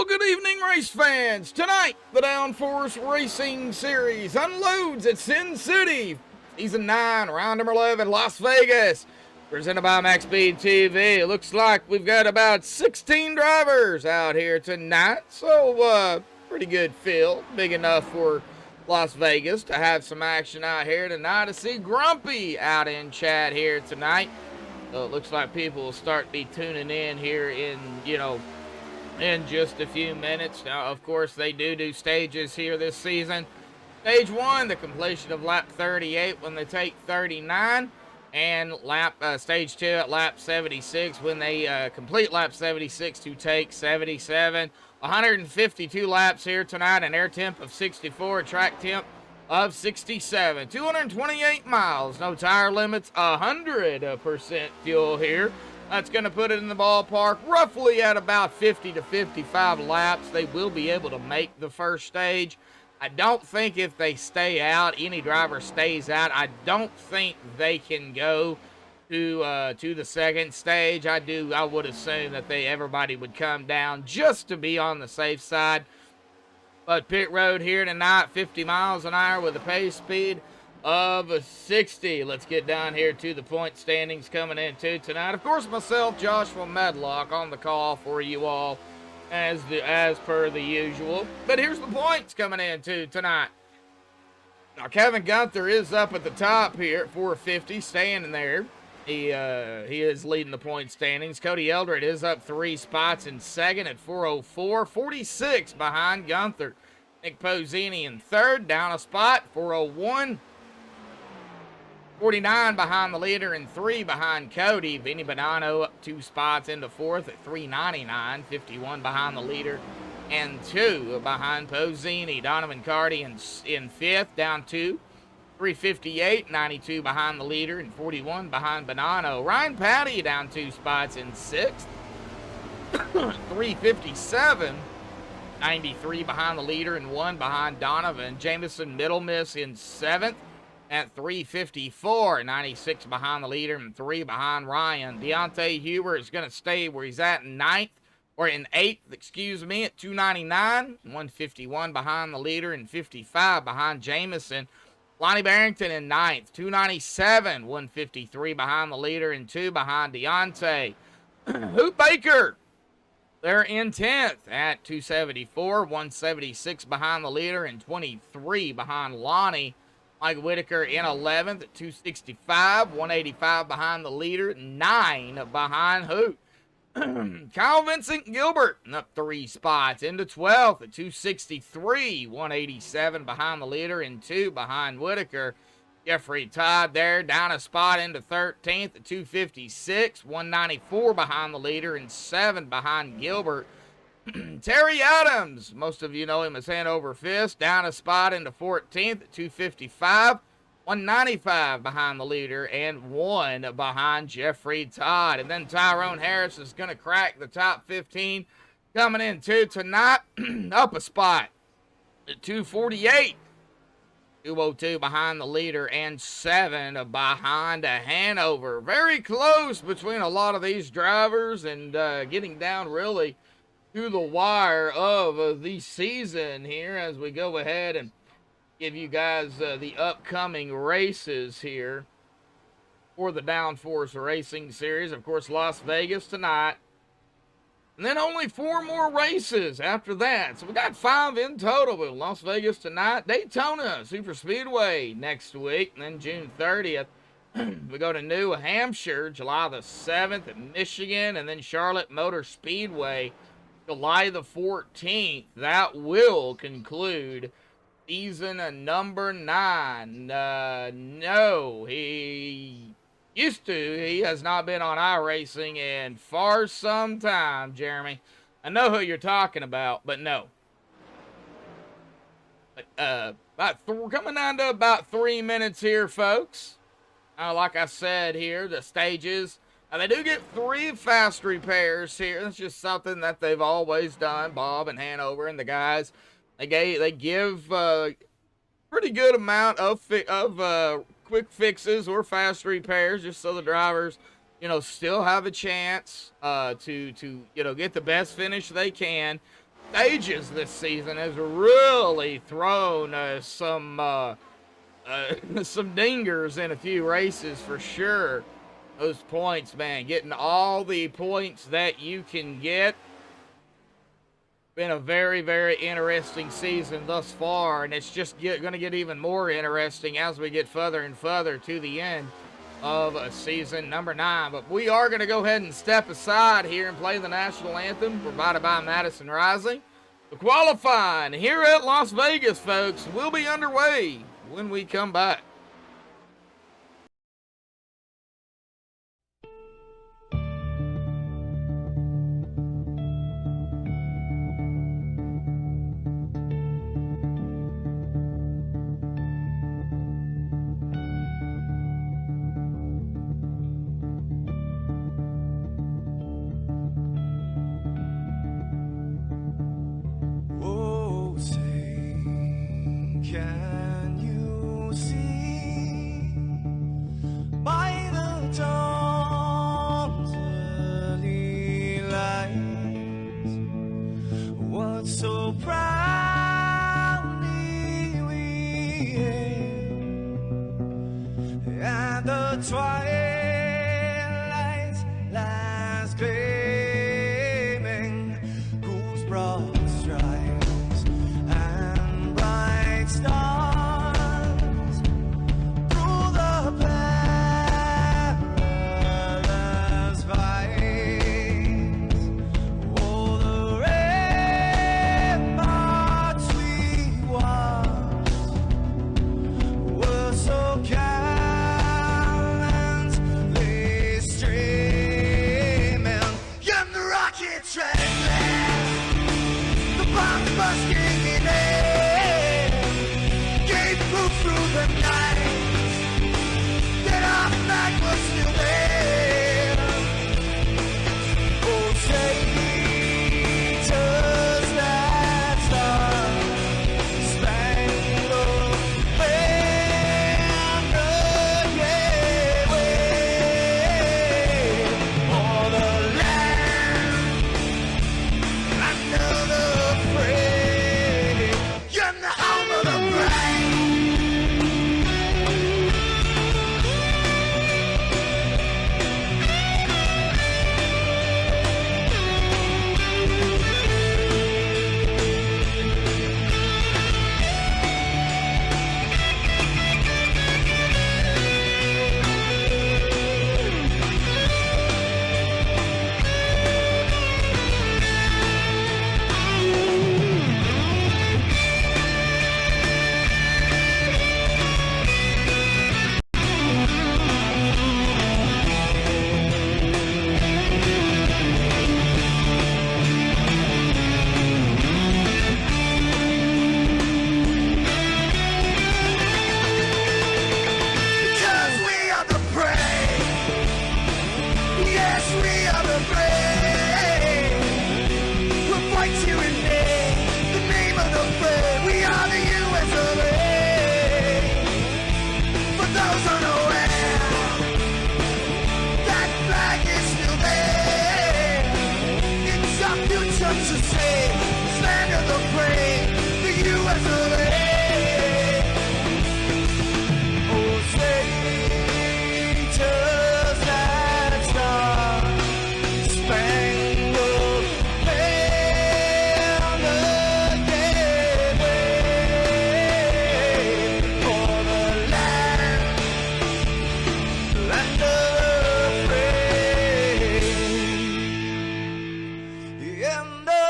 Well, good evening, race fans. Tonight, the Downforce Racing Series unloads at Sin City, Season 9, Round number 11, Las Vegas. Presented by MaxspeedTV. It looks like we've got about 16 drivers out here tonight, so pretty good field. Big enough for Las Vegas to have some action out here tonight. To see Grumpy out in chat here tonight. So it looks like people will start to be tuning in here in just a few minutes. Now, of course, they do stages here this season. Stage 1, the completion of lap 38 when they take 39. And stage 2 at lap 76 when they complete lap 76 to take 77. 152 laps here tonight, an air temp of 64, a track temp of 67. 228 miles, no tire limits, 100% fuel here. That's going to put it in the ballpark roughly at about 50 to 55 laps. They will be able to make the first stage. I don't think if they stay out, any driver stays out, I don't think they can go to the second stage. I would assume that everybody would come down just to be on the safe side. But pit road here tonight, 50 miles an hour with a pace speed of 60. Let's get down here to the point standings coming into tonight. Of course, myself, Joshua Medlock, on the call for you all as per the usual. But here's the points coming into tonight. Now, Kevin Gunther is up at the top here at 450, staying in there. He is leading the point standings. Cody Eldred is up 3 spots in second at 404, 46 behind Gunther. Nick Pozzini in third, down a spot, 401. 49 behind the leader and 3 behind Cody. Vinny Bonanno up 2 spots into fourth at 399. 51 behind the leader and 2 behind Pozzini. Donovan Carty in fifth, down 2. 358, 92 behind the leader and 41 behind Bonanno. Ryan Patty down 2 spots in sixth. 357, 93 behind the leader and 1 behind Donovan. Jamison Middlemiss in seventh at 354, 96 behind the leader and 3 behind Ryan. Deontay Huber is going to stay where he's at in eighth, at 299, 151 behind the leader and 55 behind Jamison. Lonnie Barrington in ninth, 297, 153 behind the leader and 2 behind Deontay. Hoop Baker, they're in 10th at 274, 176 behind the leader and 23 behind Lonnie. Mike Whitaker in 11th at 265, 185 behind the leader, 9 behind Hoot. Kyle Vincent Gilbert up 3 spots into 12th at 263, 187 behind the leader and 2 behind Whitaker. Jeffrey Todd there down a spot into 13th at 256, 194 behind the leader and 7 behind Gilbert. Terry Adams, most of you know him as Hand Over Fist, down a spot into 14th at 255, 195 behind the leader and 1 behind Jeffrey Todd. And then Tyrone Harris is going to crack the top 15 coming into tonight, up a spot at 248. 202 behind the leader and 7 behind Hanover. Very close between a lot of these drivers and getting down really to the wire of the season here as we go ahead and give you guys the upcoming races here for the Downforce Racing Series. Of course, Las Vegas tonight. And then only 4 more races after that. So we got 5 in total with Las Vegas tonight. Daytona Super Speedway next week. And then June 30th, we go to New Hampshire, July the 7th at Michigan. And then Charlotte Motor Speedway, July the 14th. That will conclude season number 9. No, he has not been on iRacing in far some time, Jeremy. I know who you're talking about, but no. But we're coming down to about 3 minutes here, folks. Like I said here, the stages. They do get 3 fast repairs here. That's just something that they've always done. Bob and Hanover and the guys. They give pretty good amount of quick fixes or fast repairs just so the drivers, still have a chance to get the best finish they can stages this season has really thrown some dingers in a few races for sure. Those points, man, getting all the points that you can get. Been a very, very interesting season thus far, and it's just going to get even more interesting as we get further and further to the end of season number 9. But we are going to go ahead and step aside here and play the national anthem provided by Madison Rising. The qualifying here at Las Vegas, folks, will be underway when we come back. Can you see by the dawn's early light what so proudly we hailed at the twilight's last gleaming, whose broad stripes and bright stars through the perilous fight, oh, the ramparts we watched were so gallantly streaming, and the rocket train, the bombs bursting in air, gave proof through the night that our flag was still there. Oh, say, does that star-spangled banner yet wave o'er the land under the frame, in the home of the brave? Because we are the brave. Yes, we are the brave. We'll fight you in name, the name of the brave. We are the US of A. For those unaware, that flag is still there. It's our future to save, this land of the brave, the US of A. Oh, say, does that star-spangled banner yet wave o'er the land under the frame, in the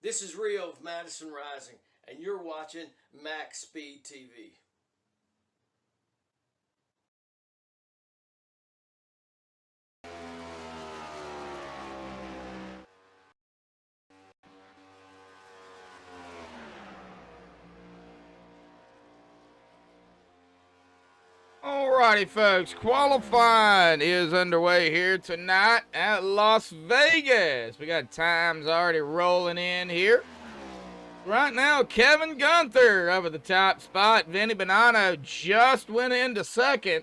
This is Rio of Madison Rising, and you're watching MaxspeedTV. Alrighty, folks, qualifying is underway here tonight at Las Vegas. We got times already rolling in here. Right now, Kevin Gunther up at the top spot. Vinny Bonanno just went into second.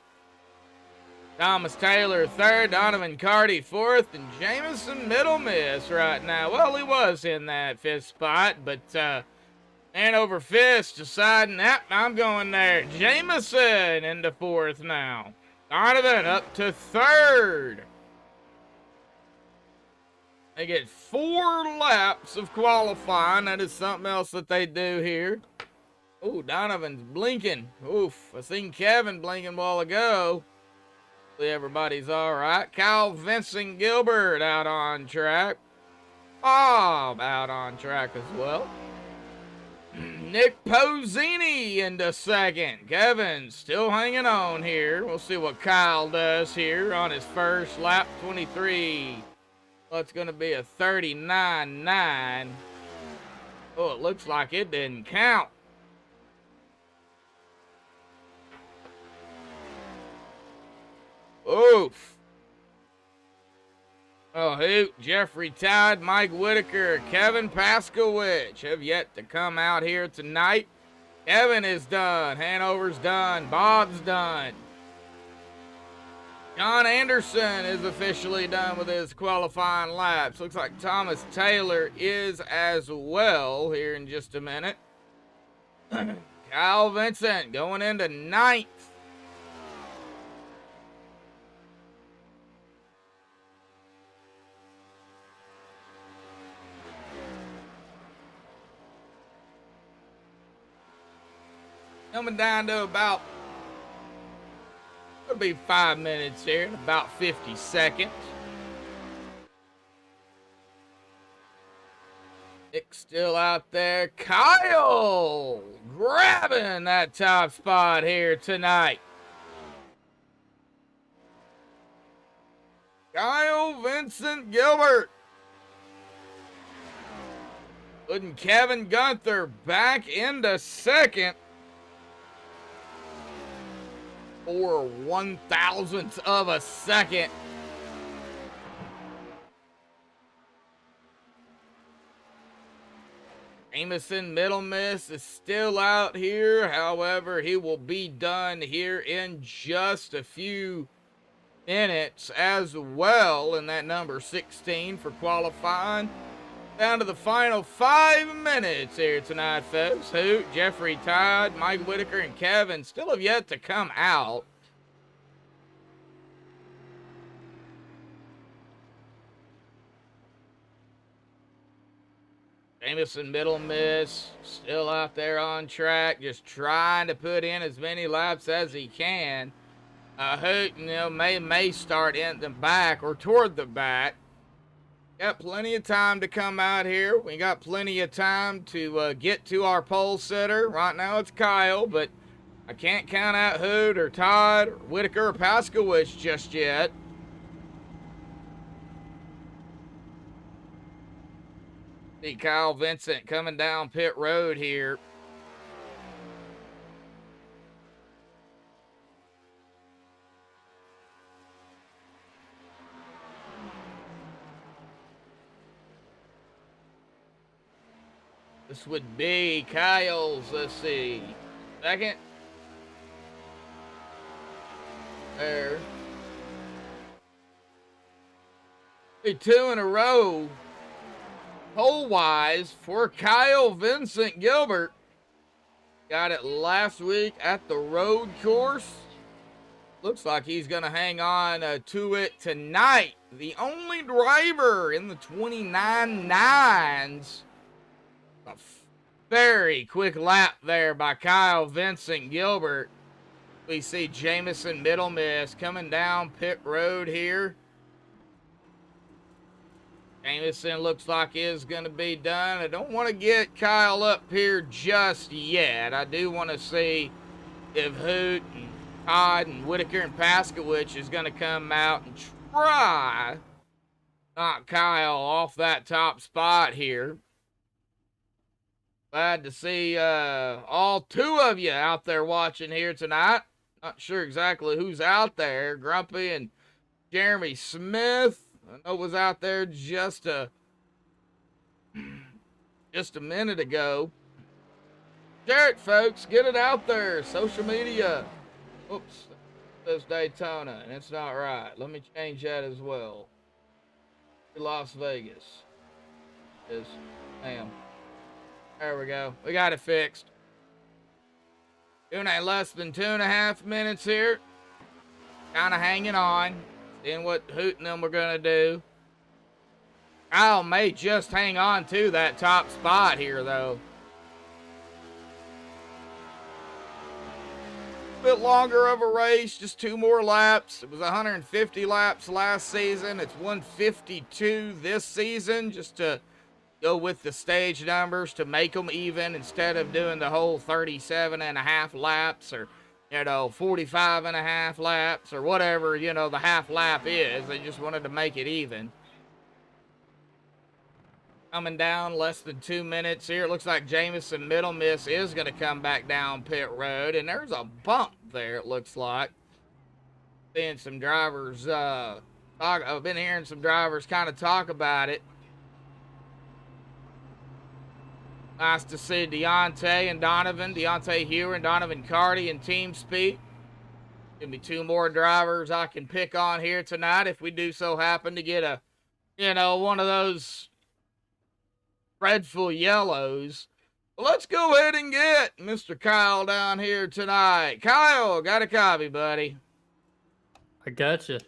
Thomas Taylor third, Donovan Carty fourth, and Jamison Middle Miss right now. Well, he was in that fifth spot, but hand over fist deciding that I'm going there. Jamison into fourth now. Donovan up to third. They get 4 laps of qualifying. That is something else that they do here. Oh, Donovan's blinking. Oof, I seen Kevin blinking a while ago. Hopefully everybody's all right. Kyle Vincent Gilbert out on track. Bob out on track as well. Nick Pozzini into second. Kevin still hanging on here. We'll see what Kyle does here on his first lap. 23. Well, it's going to be a 39.9. Oh, it looks like it didn't count. Oof. Oh, hoot. Jeffrey Todd, Mike Whitaker, Kevin Paskowich have yet to come out here tonight. Kevin is done. Hanover's done. Bob's done. John Anderson is officially done with his qualifying laps. Looks like Thomas Taylor is as well here in just a minute. Kyle Vincent going into 9th. Coming down to about, it'll be 5 minutes here, in about 50 seconds. Nick still out there. Kyle grabbing that top spot here tonight. Kyle Vincent Gilbert. Putting Kevin Gunther back into second. For 1/1000th of a second. Jamison Middle Miss is still out here. However, he will be done here in just a few minutes as well in that number 16 for qualifying. Down to the final 5 minutes here tonight, folks. Hoot, Jeffrey Todd, Mike Whitaker, and Kevin still have yet to come out. Jamison Middle Miss still out there on track, just trying to put in as many laps as he can. Hoot, may start in the back or toward the back. Got plenty of time to come out here. We got plenty of time to get to our pole sitter. Right now it's Kyle, but I can't count out Hood or Todd, or Whitaker, or Paskowich just yet. See Kyle Vincent coming down pit road here. This would be Kyle's, let's see, second. There. 2 in a row, pole-wise, for Kyle Vincent Gilbert. Got it last week at the road course. Looks like he's going to hang on to it tonight. The only driver in the 29.9s. A very quick lap there by Kyle Vincent Gilbert. We see Jamison Middle Miss coming down pit road here. Jamison looks like is going to be done. I don't want to get Kyle up here just yet. I do want to see if Hoot and Todd and Whitaker and Paskowich is going to come out and try knock Kyle off that top spot here. Glad to see all 2 of you out there watching here tonight. Not sure exactly who's out there. Grumpy and Jeremy Smith, I know, was out there just a minute ago. Share it, folks. Get it out there. Social media. Oops. Says Daytona, and it's not right. Let me change that as well. Las Vegas. Is damn. There we go. We got it fixed. Doing a less than 2.5 minutes here. Kind of hanging on. Seeing what Hoot and them we're going to do. Kyle may just hang on to that top spot here, though. A bit longer of a race, just 2 more laps. It was 150 laps last season. It's 152 this season, just to go with the stage numbers to make them even instead of doing the whole 37.5 laps or, 45.5 laps or whatever, the half lap is. They just wanted to make it even. Coming down less than 2 minutes here. It looks like Jamison Middle Miss is going to come back down pit road. And there's a bump there, it looks like. Seeing some drivers, I've been hearing some drivers kind of talk about it. Nice to see Deontay and Donovan, Deontay Hewer and Donovan Carty in team speed. Give me 2 more drivers I can pick on here tonight if we do so happen to get a, one of those dreadful yellows. Well, let's go ahead and get Mr. Kyle down here tonight. Kyle, got a copy, buddy? I gotcha.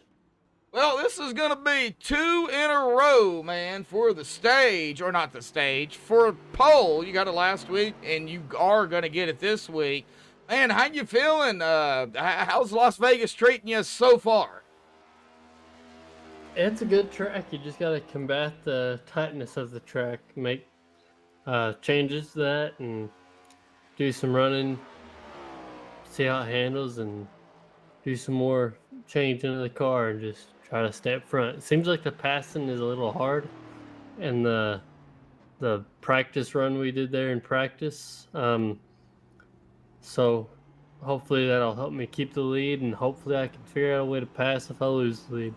Well, this is going to be 2 in a row, man, for the stage, or not the stage, for pole. You got it last week, and you are going to get it this week. Man, how you feeling? How's Las Vegas treating you so far? It's a good track. You just got to combat the tightness of the track, make changes to that, and do some running, see how it handles, and do some more change into the car and just try to stay up front. It seems like the passing is a little hard, and the practice run we did there in practice. So hopefully that'll help me keep the lead, and hopefully I can figure out a way to pass if I lose the lead.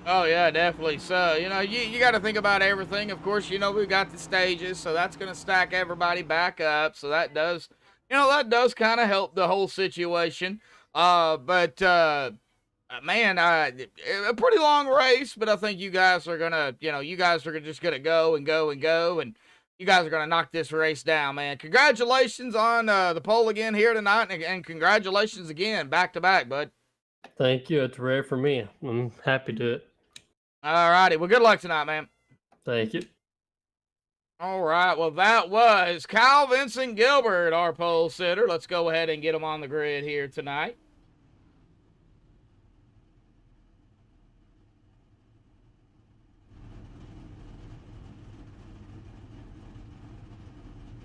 Oh, yeah, definitely. So, you got to think about everything. Of course, we've got the stages, so that's going to stack everybody back up. So that does, that kind of help the whole situation. But man, a pretty long race, but I think you guys are going to, you guys are just going to go and go and go, and you guys are going to knock this race down, man. Congratulations on the pole again here tonight, and congratulations again, back-to-back, bud. Thank you. It's rare for me. I'm happy to it. All righty. Well, good luck tonight, man. Thank you. All right. Well, that was Kyle Vincent Gilbert, our pole sitter. Let's go ahead and get him on the grid here tonight.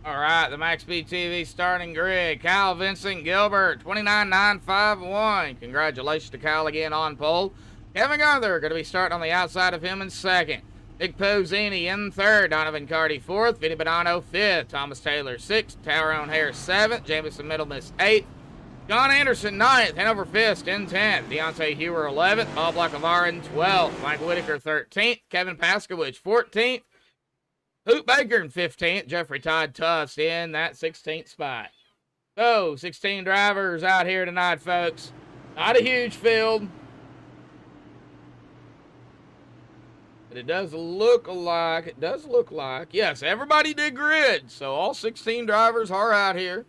All right, the MaxspeedTV starting grid. Kyle Vincent Gilbert, 29.951. Congratulations to Kyle again on pole. Kevin Gunther going to be starting on the outside of him in second. Nick Pozzini in third. Donovan Carty fourth. Vinny Bonanno fifth. Thomas Taylor sixth. Tyrone Hare seventh. Jamison Middlemiss eighth. John Anderson ninth. Hanover Fist in 10th. Deontay Hewer 11th. Bob Lacavarin 12th. Mike Whitaker 13th. Kevin Paskowich 14th. Hoot Baker in 15th. Jeffrey Todd Tufts in that 16th spot. So, 16 drivers out here tonight, folks. Not a huge field. But it does look like, yes, everybody did grid. So, all 16 drivers are out here.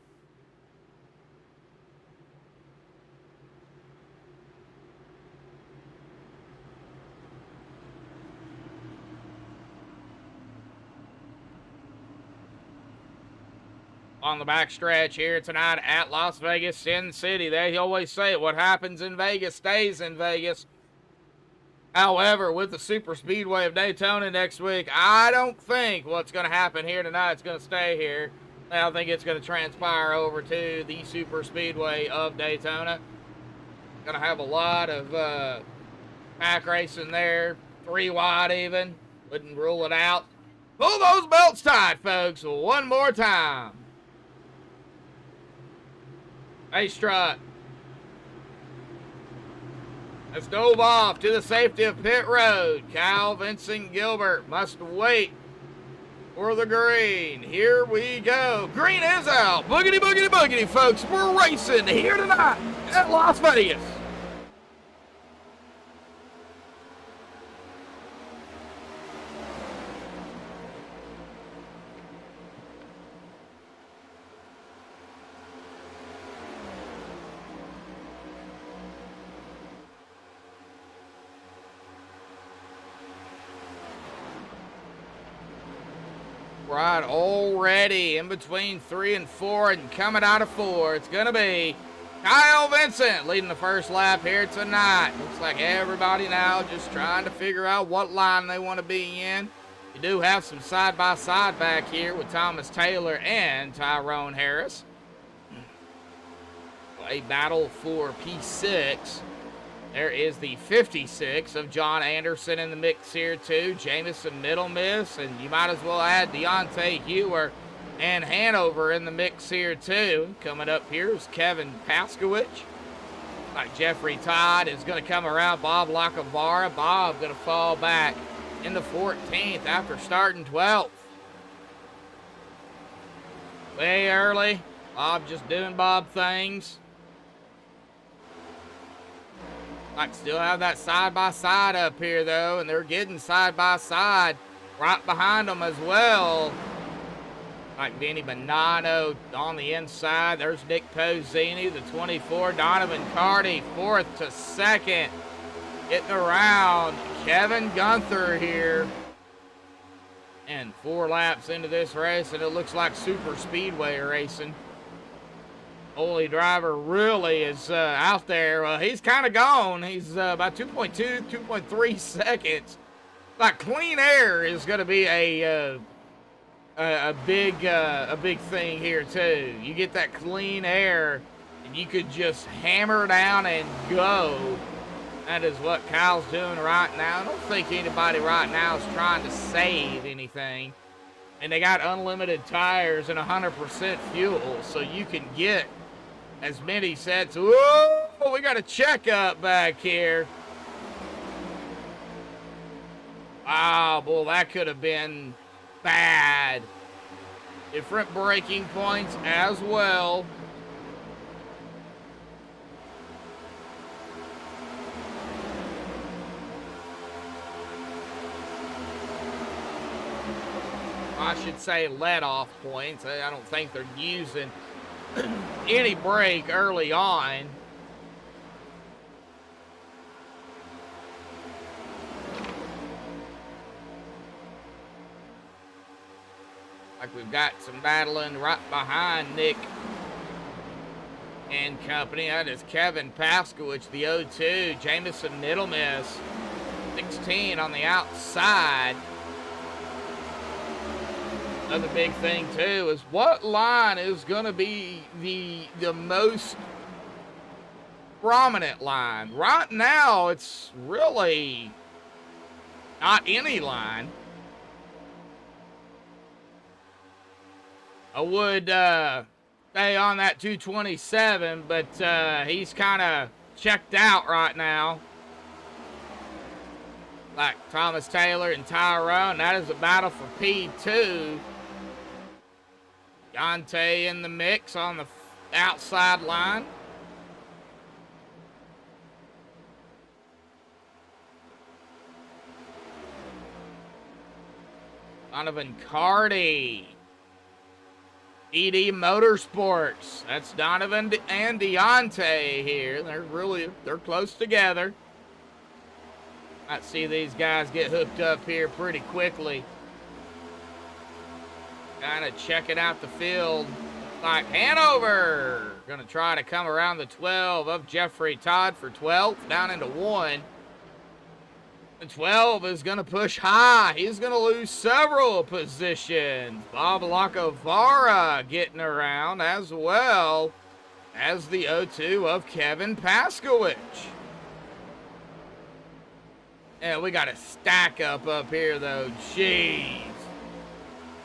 On the backstretch here tonight at Las Vegas Sin City. They always say what happens in Vegas stays in Vegas. However, with the Super Speedway of Daytona next week, I don't think what's going to happen here tonight is going to stay here. I think it's going to transpire over to the Super Speedway of Daytona. Going to have a lot of pack racing there, 3 wide even. Wouldn't rule it out. Pull those belts tight, folks, one more time. Ace truck. Has dove off to the safety of pit road. Kyle Vincent Gilbert must wait for the green. Here we go. Green is out. Boogity, boogity, boogity, folks. We're racing here tonight at Las Vegas. Right, already in between 3 and 4 and coming out of 4. It's going to be Kyle Vincent leading the first lap here tonight. Looks like everybody now just trying to figure out what line they want to be in. You do have some side-by-side back here with Thomas Taylor and Tyrone Harris. A battle for P6. There is the 56 of John Anderson in the mix here too. Jamison Middle Miss, and you might as well add Deontay Hewer and Hanover in the mix here too. Coming up here is Kevin Paskowich. Like Jeffrey Todd is going to come around. Bob Lacavara. Bob going to fall back in the 14th after starting 12th. Way early. Bob just doing Bob things. I still have that side-by-side up here, though, and they're getting side-by-side right behind them as well. Like Vinny Bonanno on the inside. There's Nick Pozzini, the 24. Donovan Carty, 4th to 2nd. Getting around Kevin Gunther here. And 4 laps into this race, and it looks like super speedway racing. Holy driver really is out there. He's kind of gone. He's about 2.2, 2.3 seconds. Like clean air is going to be a big thing here too. You get that clean air, and you could just hammer down and go. That is what Kyle's doing right now. I don't think anybody right now is trying to save anything. And they got unlimited tires and 100% fuel, so you can get as many sets. Whoa, we got a checkup back here. Wow, boy, that could have been bad. Different braking points as well. I should say let-off points. I don't think they're using any brake early on. Like we've got some battling right behind Nick and company. That is Kevin Paskowich, the 02. Jamison Middle Miss, 16 on the outside. Another big thing too is what line is going to be the most prominent line. Right now, it's really not any line. I would stay on that 227, but he's kind of checked out right now. Like Thomas Taylor and Tyrone, that is a battle for P2. Deontay in the mix on the outside line. Donovan Carty. ED Motorsports. That's Donovan and Deontay here. They're close together. I see these guys get hooked up here pretty quickly. Kind of checking out the field. Like Hanover. Going to try to come around the 12 of Jeffrey Todd for 12th. Down into 1. The 12 is going to push high. He's going to lose several positions. Bob Lacavara getting around as well as the 02 of Kevin Paskowich. And we got a stack up here, though. Jeez.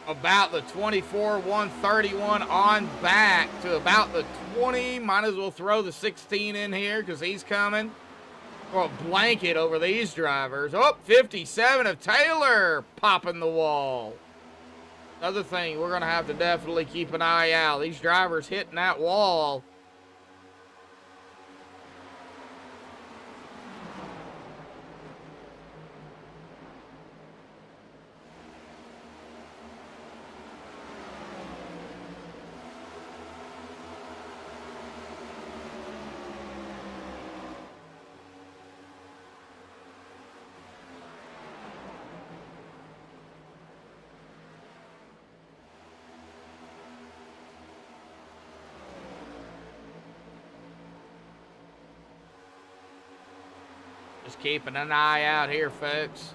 about the 24, 131 on back to about the 20. Might as well throw the 16 in here because he's coming. Throw a blanket over these drivers. Oh, 57 of Taylor popping the wall. Another thing we're going to have to definitely keep an eye out. These drivers hitting that wall. Just keeping an eye out here, folks.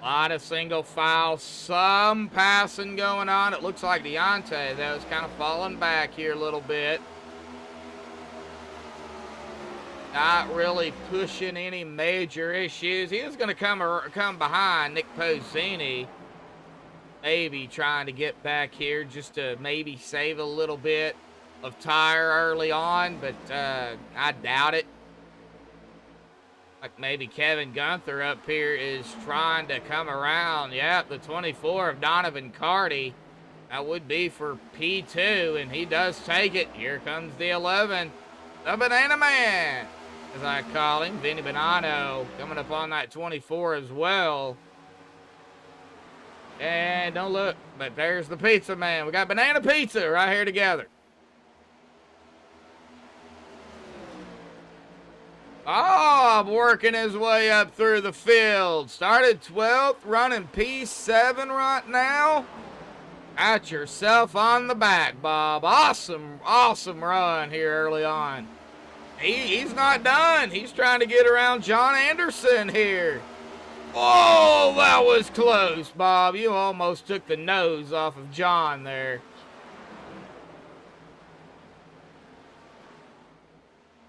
A lot of single file, some passing going on. It looks like Deontay, though, is kind of falling back here a little bit. Not really pushing any major issues. He is going to come behind Nick Pozzini. Maybe trying to get back here just to maybe save a little bit of tire early on, but I doubt it. Like maybe Kevin Gunther up here is trying to come around. Yep, the 24 of Donovan Carty. That would be for P2, and he does take it. Here comes the 11. The Banana Man, as I call him. Vinny Bonanno coming up on that 24 as well. And don't look, but there's the Pizza Man. We got Banana Pizza right here together. Bob working his way up through the field. Started 12th, running P7 right now. Got yourself on the back, Bob. Awesome, awesome run here early on. He's not done. He's trying to get around John Anderson here. Oh, that was close, Bob. You almost took the nose off of John there.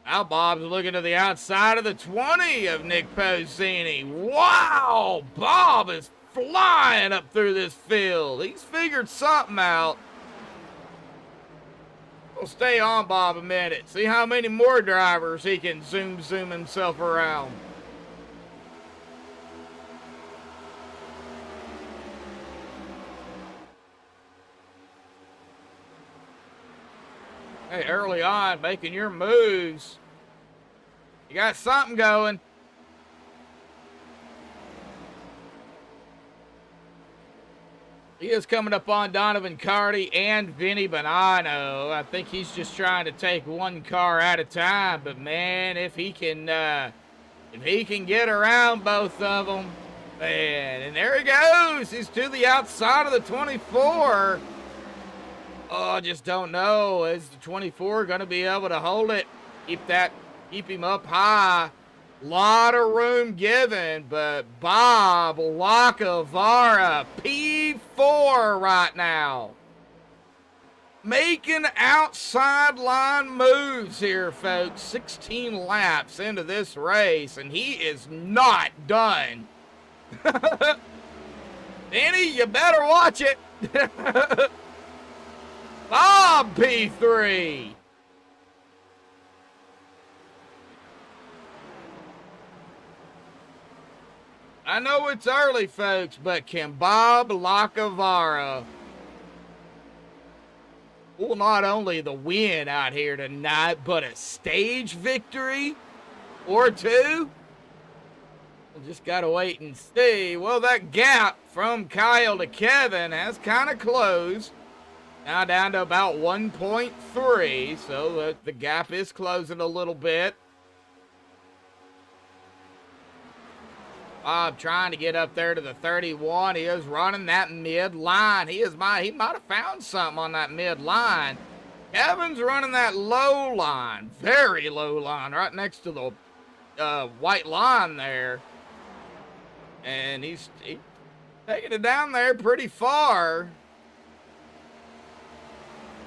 Now Bob's looking to the outside of the 20 of Nick Pozzini. Wow, Bob is flying up through this field. He's figured something out. We'll stay on Bob a minute. See how many more drivers he can zoom himself around. Hey, early on, making your moves. You got something going. He is coming up on Donovan Carty and Vinny Bonanno. I think he's just trying to take one car at a time. But man, if he can get around both of them, man, and there he goes. He's to the outside of the 24. Oh, I just don't know. Is the 24 going to be able to hold it? Keep him up high. Lot of room given, but Bob Lacavara, P4 right now. Making outside line moves here, folks. 16 laps into this race, and he is not done. Danny, you better watch it. Bob P3. I know it's early, folks, but can Bob Lacavara pull not only the win out here tonight, but a stage victory or two? We'll just got to wait and see. Well, that gap from Kyle to Kevin has kind of closed. Now down to about 1.3, so the gap is closing a little bit. Bob trying to get up there to the 31. He is running that mid line. He might have found something on that mid line. Kevin's running that low line, very low line, right next to the white line there. And he's taking it down there pretty far.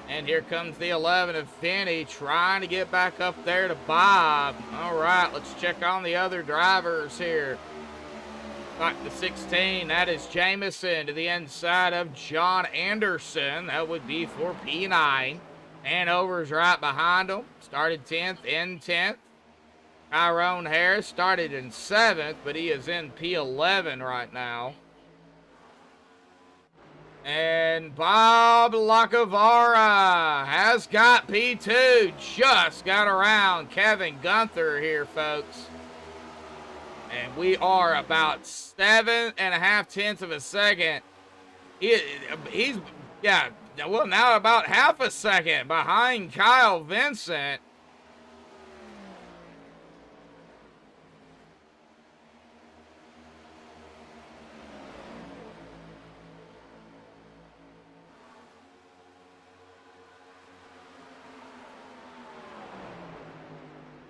And here comes the 11 of Finney trying to get back up there to Bob. All right, let's check on the other drivers here. Back to 16, that is Jamison to the inside of John Anderson. That would be for P9. Hanover's right behind him. Started 10th, in 10th. Tyrone Harris started in 7th, but he is in P11 right now. And Bob Lacavara has got P2. Just got around Kevin Gunther here, folks. And we are about 7.5 tenths of a second. He's now about half a second behind Kyle Vincent.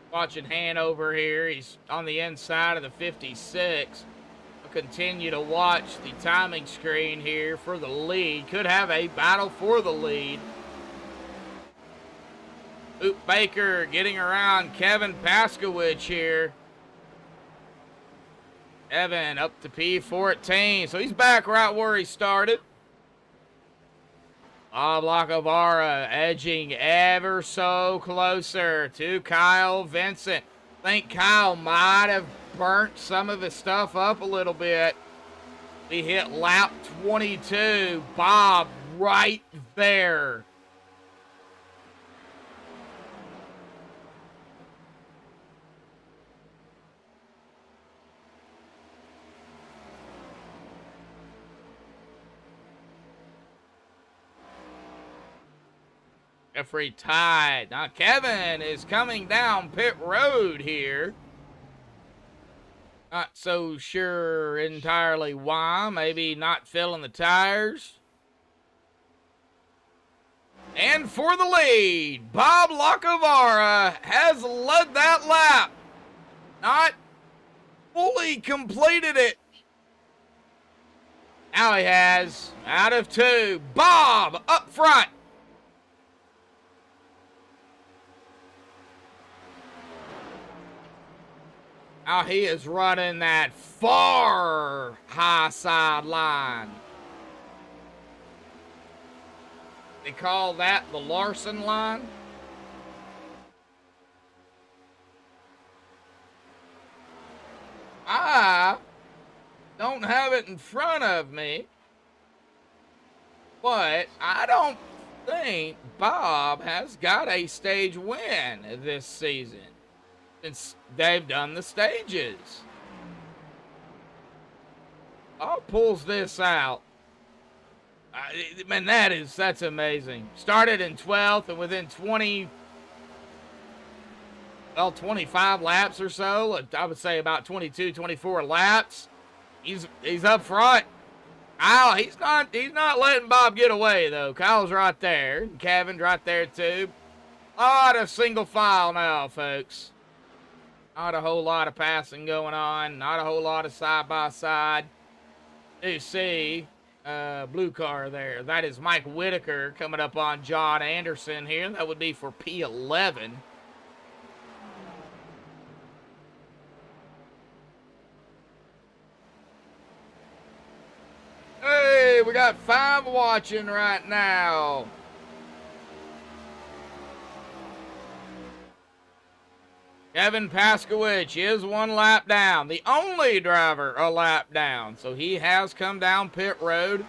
Watching Hanover here. He's on the inside of the 56. I'll continue to watch the timing screen here for the lead. Could have a battle for the lead. Oop Baker getting around Kevin Paskowicz here. Evan up to P14. So he's back right where he started. Bob Lacavara edging ever so closer to Kyle Vincent. I think Kyle might have burnt some of his stuff up a little bit. We hit lap 22. Bob right there. Referee tied. Now Kevin is coming down pit road here. Not so sure entirely why. Maybe not filling the tires. And for the lead, Bob Lacavara has led that lap. Not fully completed it. Now he has, out of 2, Bob up front. Now he is running that far high side line. They call that the Larson line. I don't have it in front of me, but I don't think Bob has got a stage win this season. Since they've done the stages. Bob pulls this out. Man, that's amazing. Started in 12th and within 25 laps or so, I would say about 22, 24 laps, he's up front. Kyle, he's not letting Bob get away though. Kyle's right there. Kevin's right there too. A lot of single file now, folks. Not a whole lot of passing going on. Not a whole lot of side-by-side. You see blue car there. That is Mike Whitaker coming up on John Anderson here. That would be for P11. Hey, we got 5 watching right now. Kevin Paskowicz is 1 lap down. The only driver a lap down. So he has come down pit road.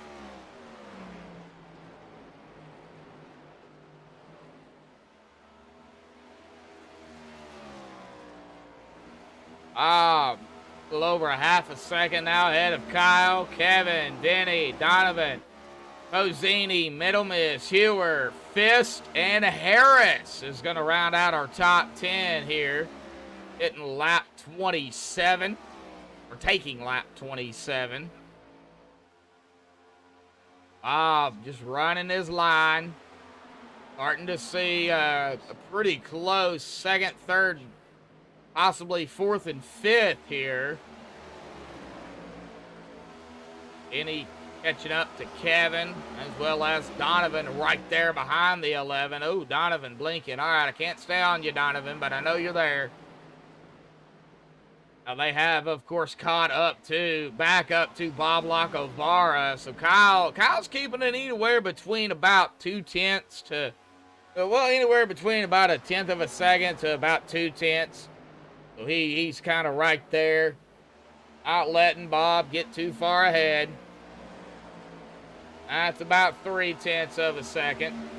A little over a half a second now ahead of Kyle, Kevin, Denny, Donovan, Pozzini, Middle Miss, Hewer, Fist, and Harris is going to round out our top 10 here. Hitting lap 27, or taking lap 27. Bob just running his line. Starting to see a pretty close 2nd, 3rd, possibly 4th and 5th here. Denny catching up to Kevin, as well as Donovan right there behind the 11. Oh, Donovan blinking. All right, I can't stay on you, Donovan, but I know you're there. Now they have, of course, caught up to, back up to Bob Lacovara. So Kyle's keeping it anywhere between about 2/10 to, well, anywhere between about 1/10 of a second to about 2/10. So he's kind of right there. Not letting Bob get too far ahead. That's about 3/10 of a second.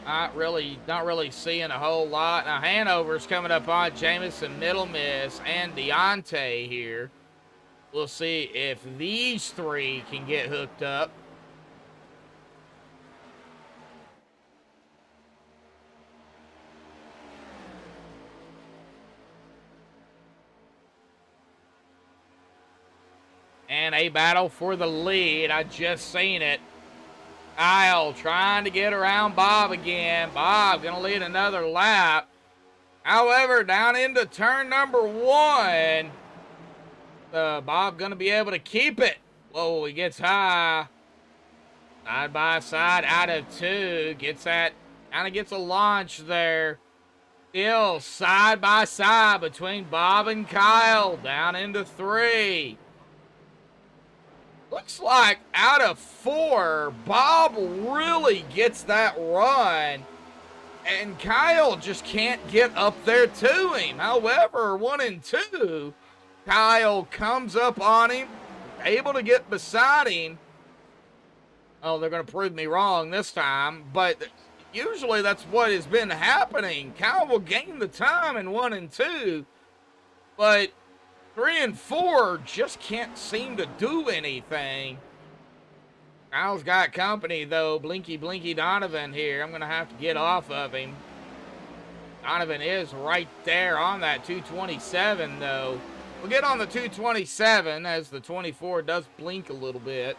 Not really seeing a whole lot. Now Hanover's coming up on Jamison, Middle Miss, and Deontay here. We'll see if these three can get hooked up. And a battle for the lead. I just seen it. Kyle trying to get around Bob again. Bob gonna lead another lap. However, down into turn number 1, Bob gonna be able to keep it. Whoa, he gets high. Side by side out of 2. Gets that, kind of gets a launch there. Still side by side between Bob and Kyle. Down into 3. Looks like out of 4, Bob really gets that run, and Kyle just can't get up there to him. However, 1 and 2, Kyle comes up on him, able to get beside him. Oh, they're going to prove me wrong this time, but usually that's what has been happening. Kyle will gain the time in 1 and 2, but 3 and 4 just can't seem to do anything. Kyle's got company, though. Blinky Donovan here. I'm going to have to get off of him. Donovan is right there on that 227, though. We'll get on the 227 as the 24 does blink a little bit.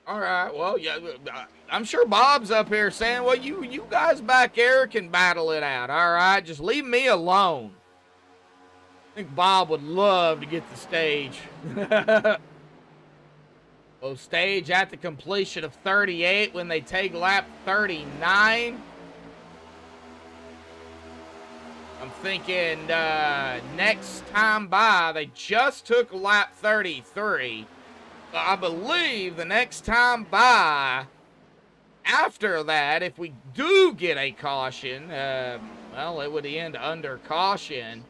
All right, well, yeah, I'm sure Bob's up here saying, well, you guys back there can battle it out, all right? Just leave me alone. I think Bob would love to get the stage. Well, stage at the completion of 38 when they take lap 39. I'm thinking next time by, they just took lap 33. I believe the next time by, after that, if we do get a caution, well, it would end under caution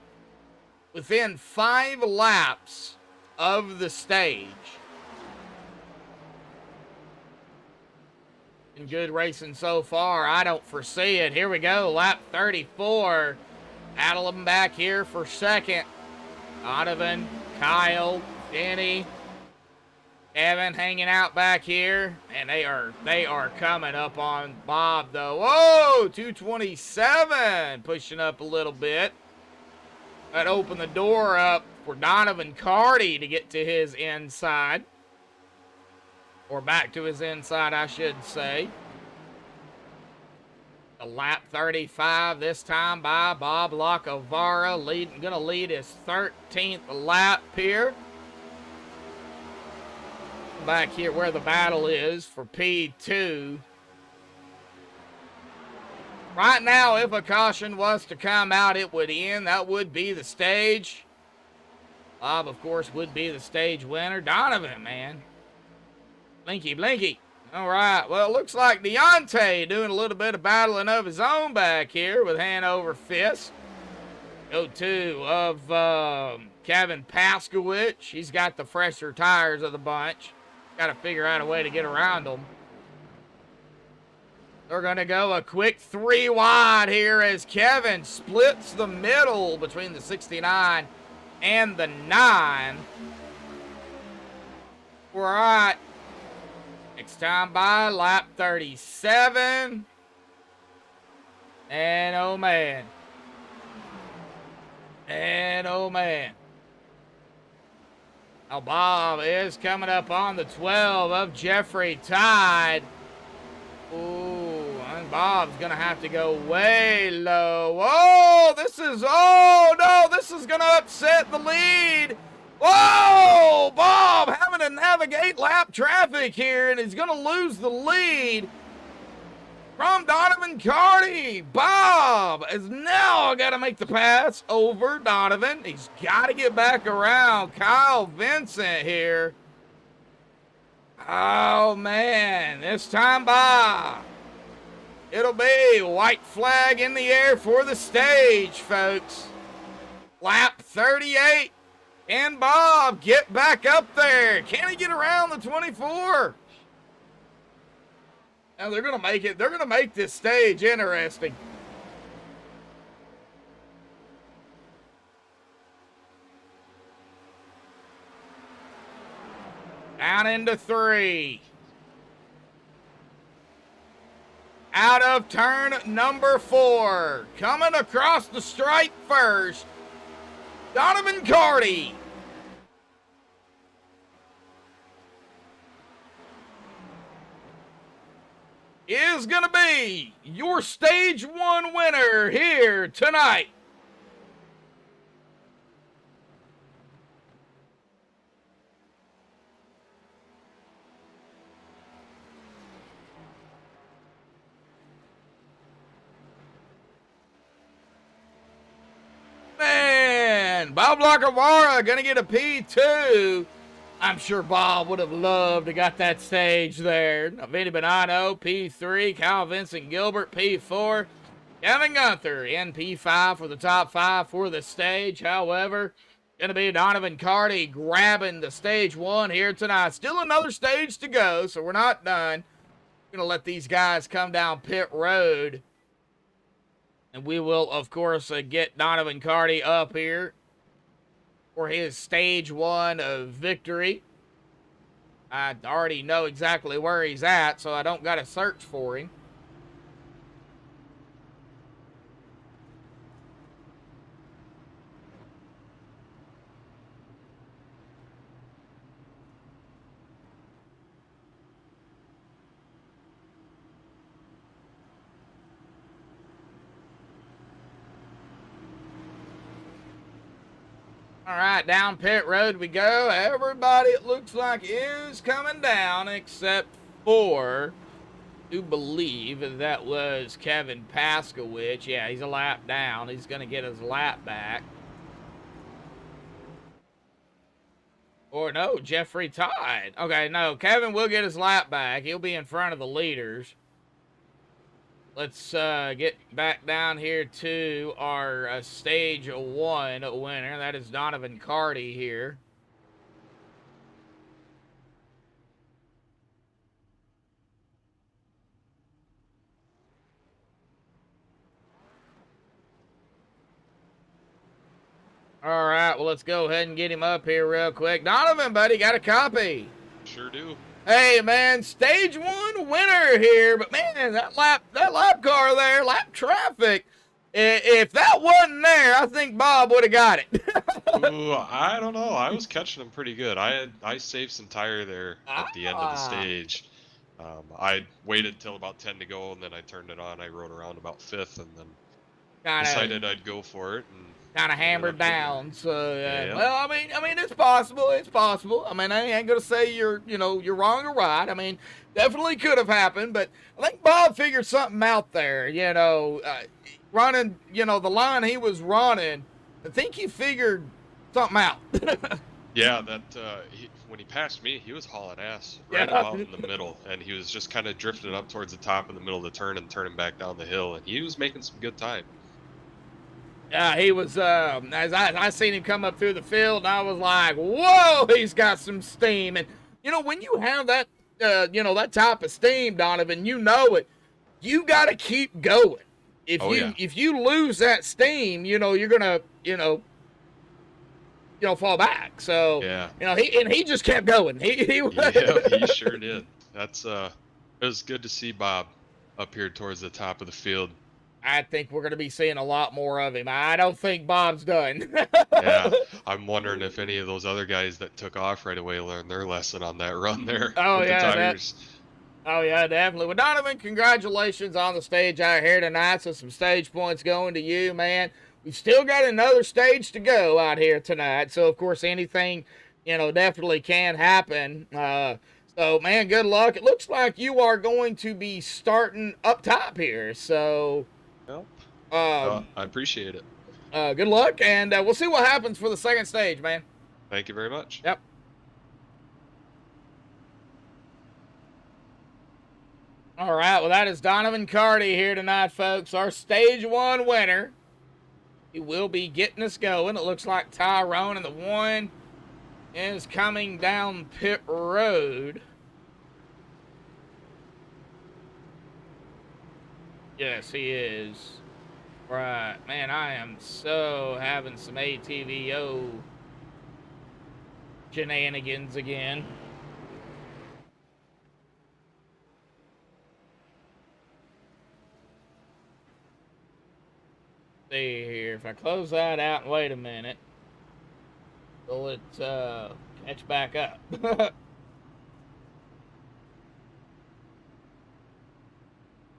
within 5 laps of the stage. Been good racing so far. I don't foresee it. Here we go, lap 34. Battle them back here for second. Donovan, Kyle, Denny, Evan hanging out back here, and they are coming up on Bob, though. Whoa, 227, pushing up a little bit. That opened the door up for Donovan Carty to get to his inside. Or back to his inside, I should say. A lap 35 this time by Bob Lacovara, gonna lead his 13th lap here. Back here where the battle is for P2. Right now, if a caution was to come out, it would end. That would be the stage. Bob, of course, would be the stage winner. Donovan, man. Blinky. All right. Well, it looks like Deontay doing a little bit of battling of his own back here with Hanover Fist. Go to of Kevin Paskowich. He's got the fresher tires of the bunch. Got to figure out a way to get around them. They're going to go a quick 3 wide here as Kevin splits the middle between the 69 and the 9. All right. Next time by, lap 37. And oh man. Now Bob is coming up on the 12 of Jeffrey Tide. Ooh, and Bob's gonna have to go way low. Oh, this is gonna upset the lead. Whoa, Bob having to navigate lap traffic here, and he's gonna lose the lead. from Donovan Carty. Bob has now got to make the pass over Donovan. He's got to get back around Kyle Vincent here. Oh, man. This time, Bob. It'll be white flag in the air for the stage, folks. Lap 38. And Bob, get back up there. Can he get around the 24? Now they're going to make it. They're going to make this stage interesting. Down into 3. Out of turn number 4. Coming across the stripe first. Donovan Carty. Is going to be your stage 1 winner here tonight. Man, Bob Lacavara going to get a P2. I'm sure Bob would have loved to got that stage there. Vinny Bonanno, P3. Kyle Vincent Gilbert, P4. Kevin Gunther in P5 for the top 5 for the stage. However, going to be Donovan Carty grabbing the stage 1 here tonight. Still another stage to go, so we're not done. Going to let these guys come down pit road. And we will, of course, get Donovan Carty up here for his stage 1 of victory. I already know exactly where he's at, so I don't got to search for him. All right, down pit road we go. Everybody, it looks like, is coming down except for, I believe that was Kevin Paskowicz. Yeah, he's a lap down. He's going to get his lap back. Or no, Jeffrey Todd. Okay, no, Kevin will get his lap back. He'll be in front of the leaders. Let's get back down here to our stage 1 winner. That is Donovan Carty here. All right, well, let's go ahead and get him up here real quick. Donovan, buddy, got a copy? Sure do. Hey, man, stage 1 winner here, but man, that lap car there, lap traffic, if that wasn't there, I think Bob would have got it. Ooh, I don't know. I was catching them pretty good. I saved some tire there at the end of the stage. I waited till about 10 to go, and then I turned it on. I rode around about 5th, and then decided I'd go for it. And kind of hammered down. So, yeah. Well, I mean, it's possible. It's possible. I mean, I ain't gonna say you're wrong or right. I mean, definitely could have happened, but I think Bob figured something out there. Running, the line he was running. I think he figured something out. Yeah, when he passed me, he was hauling ass right about in the middle, and he was just kind of drifting up towards the top in the middle of the turn and turning back down the hill, and he was making some good time. Yeah, he was, as I seen him come up through the field, and I was like, whoa, he's got some steam. And, when you have that, that type of steam, Donovan, you know it. You got to keep going. If you lose that steam, you're going to, fall back. So, he just kept going. Yeah, he sure did. It was good to see Bob up here towards the top of the field. I think we're going to be seeing a lot more of him. I don't think Bob's done. Yeah, I'm wondering if any of those other guys that took off right away learned their lesson on that run there. Oh, with yeah. the tires. Yeah, definitely. Well, Donovan, congratulations on the stage out here tonight. So some stage points going to you, man. We've still got another stage to go out here tonight. So, of course, anything, definitely can happen. So, man, good luck. It looks like you are going to be starting up top here. So, Well, um, I appreciate it. good luck, and we'll see what happens for the second stage, man. Thank you very much. Yep. All right, well, that is Donovan Carty here tonight, folks. Our stage 1 winner. He will be getting us going. It looks like Tyrone, and the one is coming down pit road. Yes, he is. Right. Man, I am so having some ATVO shenanigans again. See here, if I close that out and wait a minute, will it catch back up?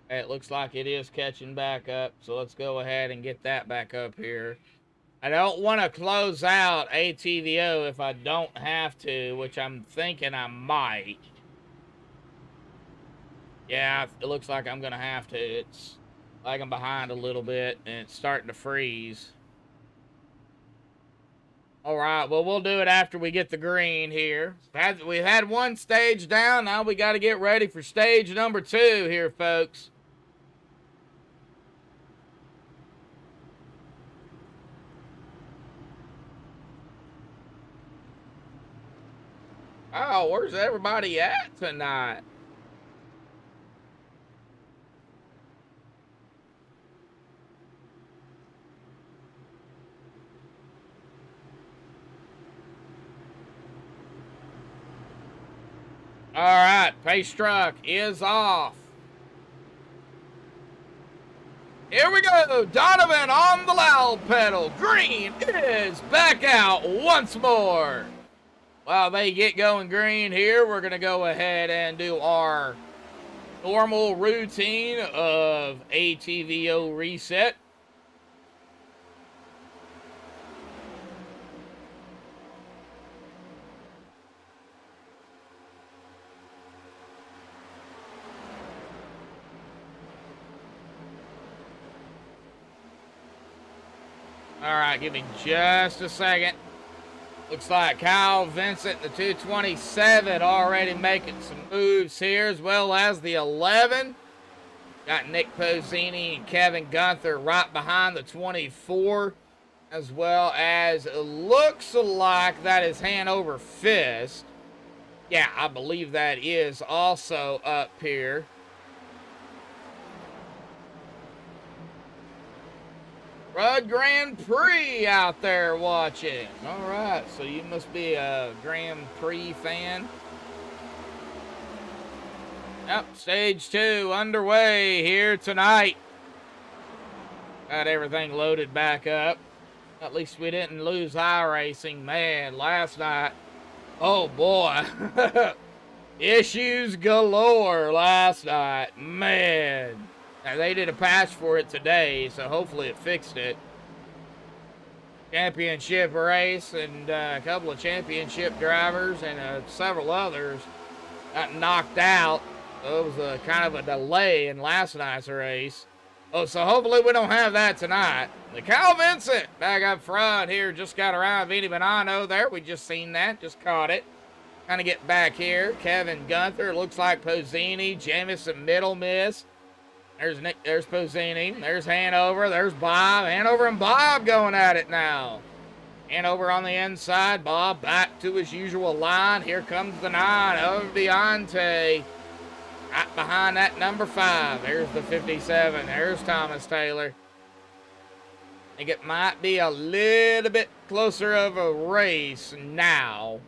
It looks like it is catching back up, so let's go ahead and get that back up here. I don't want to close out ATVO if I don't have to, which I'm thinking I might. Yeah, it looks like I'm going to have to. It's like I'm behind a little bit, and it's starting to freeze. All right, well, we'll do it after we get the green here. We've had one stage down. Now we got to get ready for stage number 2 here, folks. Oh, where's everybody at tonight? All right, pace truck is off. Here we go. Donovan on the loud pedal. Green is back out once more. While they get going green here, we're going to go ahead and do our normal routine of ATVO reset. All right, give me just a second. Looks like Kyle Vincent, the 227, already making some moves here, as well as the 11. Got Nick Pozzini and Kevin Gunther right behind the 24, as well as it looks like that is hand over fist. Yeah, I believe that is also up here. Rud Grand Prix out there watching. All right, so you must be a Grand Prix fan. Yep, stage 2 underway here tonight. Got everything loaded back up. At least we didn't lose iRacing. Man, last night, oh boy. Issues galore last night. Man. Now, they did a patch for it today, so hopefully it fixed it. Championship race, and a couple of championship drivers and several others got knocked out. So it was kind of a delay in last night's race. Oh, so hopefully we don't have that tonight. The Kyle Vincent back up front here just got around Vinny Bonanno there. We just seen that, just caught it. Kind of get back here. Kevin Gunther, looks like Pozzini, Jamison Middle Miss. There's Nick, there's Pozzini, there's Hanover, there's Bob. Hanover and Bob going at it now. Hanover on the inside, Bob back to his usual line. Here comes the 9 of Deontay. Right behind that number 5. There's the 57. There's Thomas Taylor. I think it might be a little bit closer of a race now.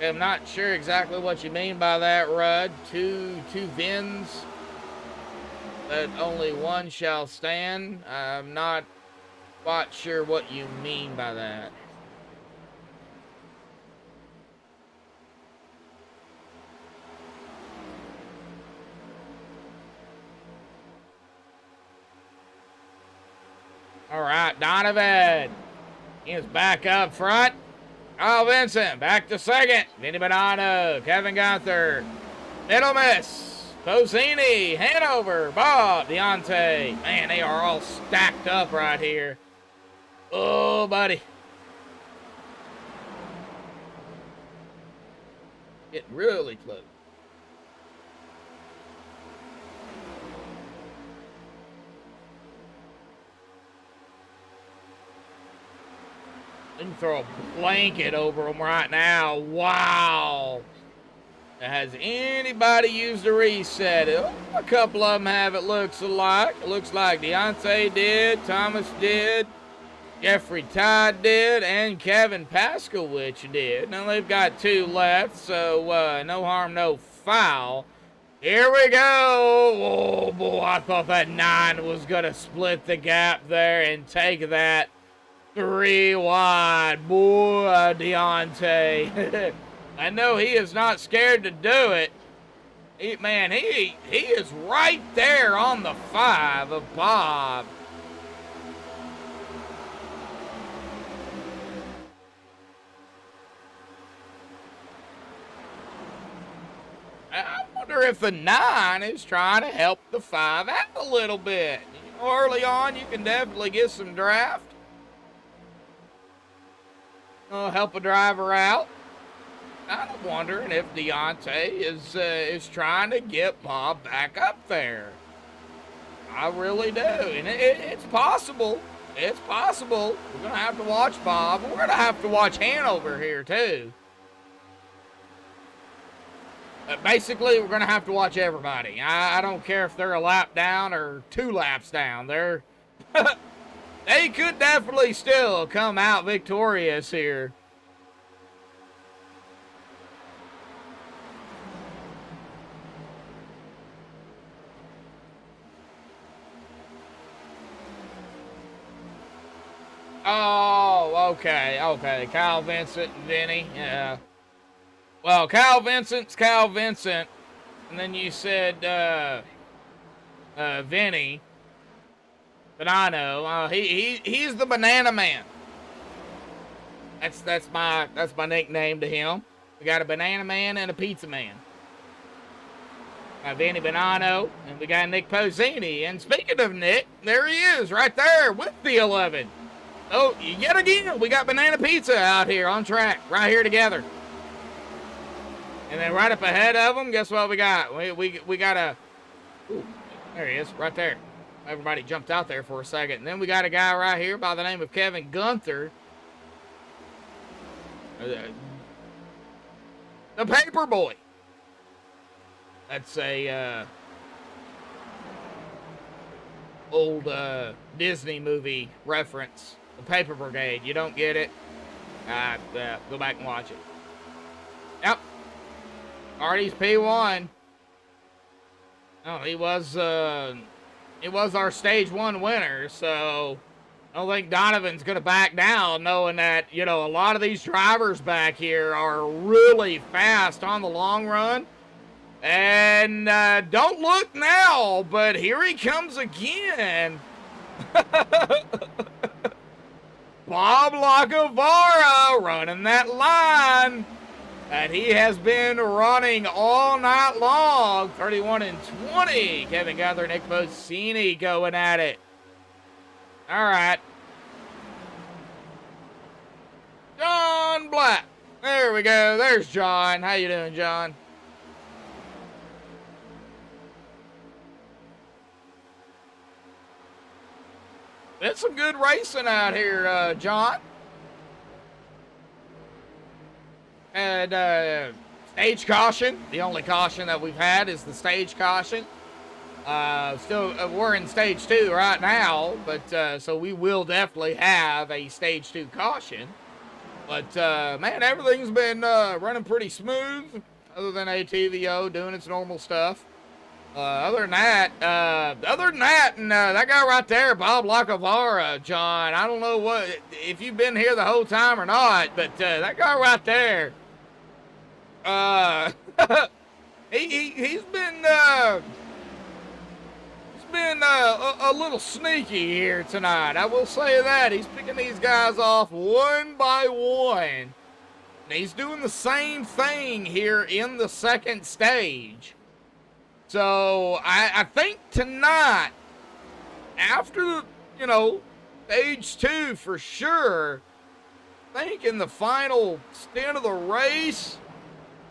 I'm not sure exactly what you mean by that, Rudd. Two VINs, but only one shall stand. I'm not quite sure what you mean by that. All right, Donovan is back up front. Kyle Vincent back to second. Vinny Bonanno, Kevin Gunther, Middle Miss, Posini, Hanover, Bob, Deontay. Man, they are all stacked up right here. Oh, buddy. Getting really close. Let me throw a blanket over them right now. Wow. Has anybody used a reset? Oh, a couple of them have, it looks like. It looks like Deontay did, Thomas did, Jeffrey Todd did, and Kevin Paskowich did. Now they've got 2 left, so no harm, no foul. Here we go. Oh, boy, I thought that 9 was going to split the gap there and take that 3 wide. Boy, Deontay. I know he is not scared to do it. He is right there on the 5 of Bob. I wonder if the 9 is trying to help the 5 out a little bit. You know, early on, you can definitely get some draft. Help a driver out. I'm wondering if Deontay is trying to get Bob back up there. I really do, and it's possible. It's possible. We're gonna have to watch Bob. We're gonna have to watch Hanover here too. Basically, we're gonna have to watch everybody. I don't care if they're a lap down or 2 laps down. They could definitely still come out victorious here. Oh, okay. Kyle Vincent and Vinny, yeah. Well, Kyle Vincent's Kyle Vincent, and then you said Vinny Bonanno. He's the Banana Man. That's my nickname to him. We got a Banana Man and a Pizza Man. Vinny Bonanno, and we got Nick Posini. And speaking of Nick, there he is, right there with the 11. Oh, yet again, we got Banana Pizza out here on track, right here together. And then right up ahead of them, guess what we got? We got a... Ooh, there he is, right there. Everybody jumped out there for a second. And then we got a guy right here by the name of Kevin Gunther. The Paper Boy. That's a old Disney movie reference. The Paper Brigade. You don't get it? Go back and watch it. Yep. Artie's P1. Oh, he was our stage 1 winner, so I don't think Donovan's going to back down, knowing that, you know, a lot of these drivers back here are really fast on the long run. And don't look now, but here he comes again. Bob Lacavara running that line that he has been running all night long. 31 and 20. Kevin Gunther, Nick Posini going at it. All right. John Black. There we go. There's John. How you doing, John? It's some good racing out here, John. And stage caution. The only caution that we've had is the stage caution. We're in stage 2 right now, but so we will definitely have a stage 2 caution. But man, everything's been running pretty smooth, other than ATVO doing its normal stuff. Other than that, and that guy right there, Bob Lacavara, John, I don't know if you've been here the whole time or not, but that guy right there, he's been been a little sneaky here tonight. I will say that. He's picking these guys off one by one. And he's doing the same thing here in the second stage. So I think tonight, after, you know, stage 2 for sure, I think in the final stint of the race,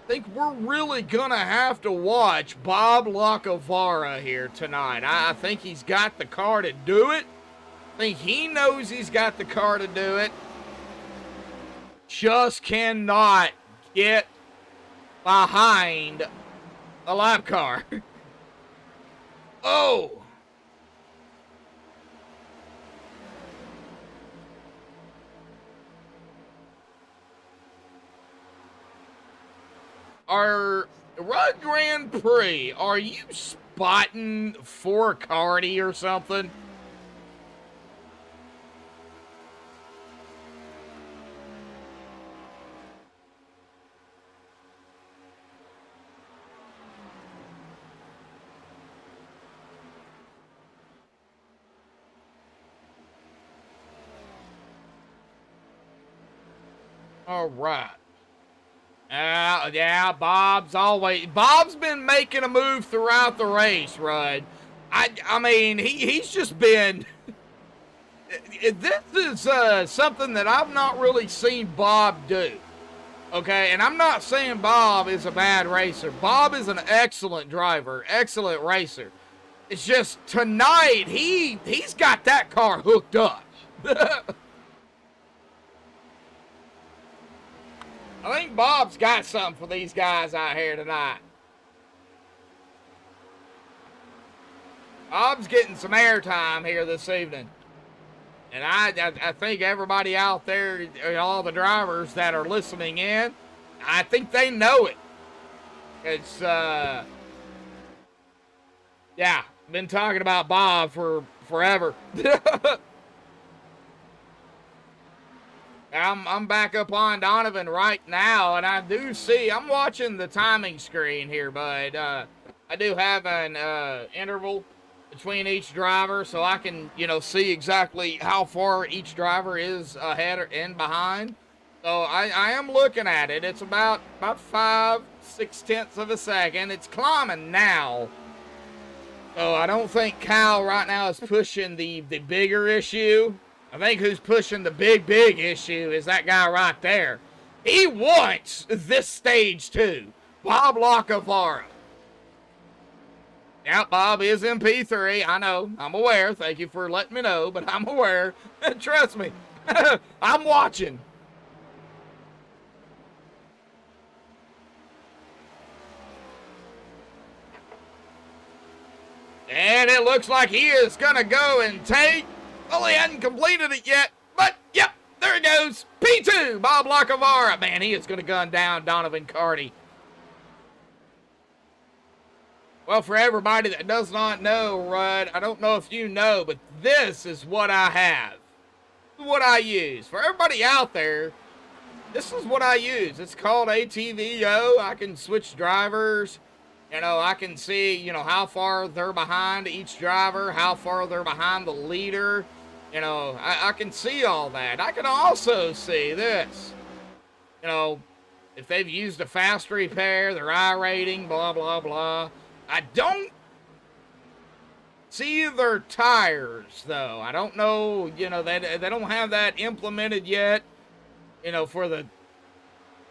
I think we're really going to have to watch Bob Lacavara here tonight. I think he's got the car to do it. I think he knows he's got the car to do it. Just cannot get behind a lap car. Oh! Are Rud Grand Prix, are you spotting for Cardi or something? All right. Yeah, Bob's been making a move throughout the race, Rudd. I mean, he's just been, this is something that I've not really seen Bob do. Okay, and I'm not saying Bob is a bad racer. Bob is an excellent driver, excellent racer. It's just tonight, he's got that car hooked up. I think Bob's got something for these guys out here tonight. Bob's getting some airtime here this evening. And I think everybody out there, all the drivers that are listening in, I think they know it. It's, yeah, been talking about Bob for forever. I'm back up on Donovan right now, and I do see, I'm watching the timing screen here, bud. I do have an interval between each driver, so I can, you know, see exactly how far each driver is ahead and behind. So I am looking at it. It's about 5/6 of a second. It's climbing now. So I don't think Kyle right now is pushing the bigger issue. I think who's pushing the big issue is that guy right there. He wants this stage too. Bob Lacavara. Yeah, Bob is in P3. I know. I'm aware. Thank you for letting me know, but I'm aware. Trust me. I'm watching. And it looks like he is going to go and take. Well, he hadn't completed it yet, but yep, there he goes. P2, Bob Lacavara. Man, he is going to gun down Donovan Carty. Well, for everybody that does not know, Rudd, I don't know if you know, but this is what I have. This is what I use. For everybody out there, this is what I use. It's called ATVO. I can switch drivers. You know, I can see, you know, how far they're behind each driver, how far they're behind the leader. You know, I can see all that. I can also see this. You know, if they've used a fast repair, their I rating, blah, blah, blah. I don't see their tires, though. I don't know, you know, they don't have that implemented yet, you know, for the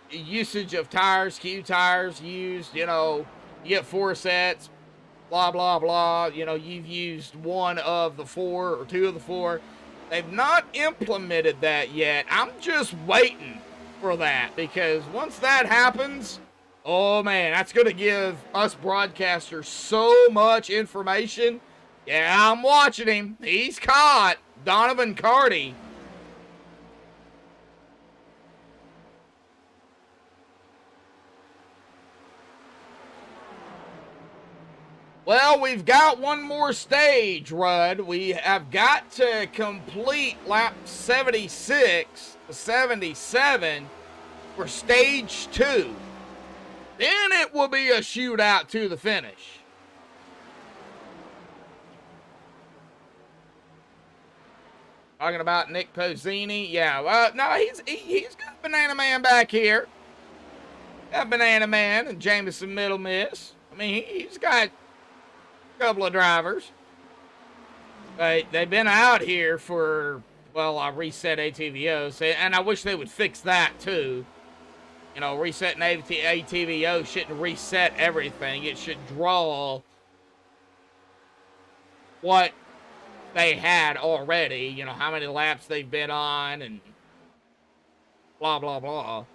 usage of tires, Q tires used, you know. You get 4 sets, blah, blah, blah. You know, you've used 1 of the 4 or 2 of the 4. They've not implemented that yet. I'm just waiting for that because once that happens, oh, man, that's going to give us broadcasters so much information. Yeah, I'm watching him. He's caught. Donovan Carty. Well, we've got one more stage, Rudd. We have got to complete lap 76 to 77 for stage 2. Then it will be a shootout to the finish. Talking about Nick Pozzini. Yeah, well, no, he's got Banana Man back here. Got Banana Man and Jameson Middle Miss. I mean, he's got a couple of drivers. But they've been out here for, well, I reset ATVO, and I wish they would fix that too. You know, resetting ATVO shouldn't reset everything. It should draw what they had already. You know, how many laps they've been on and blah, blah, blah.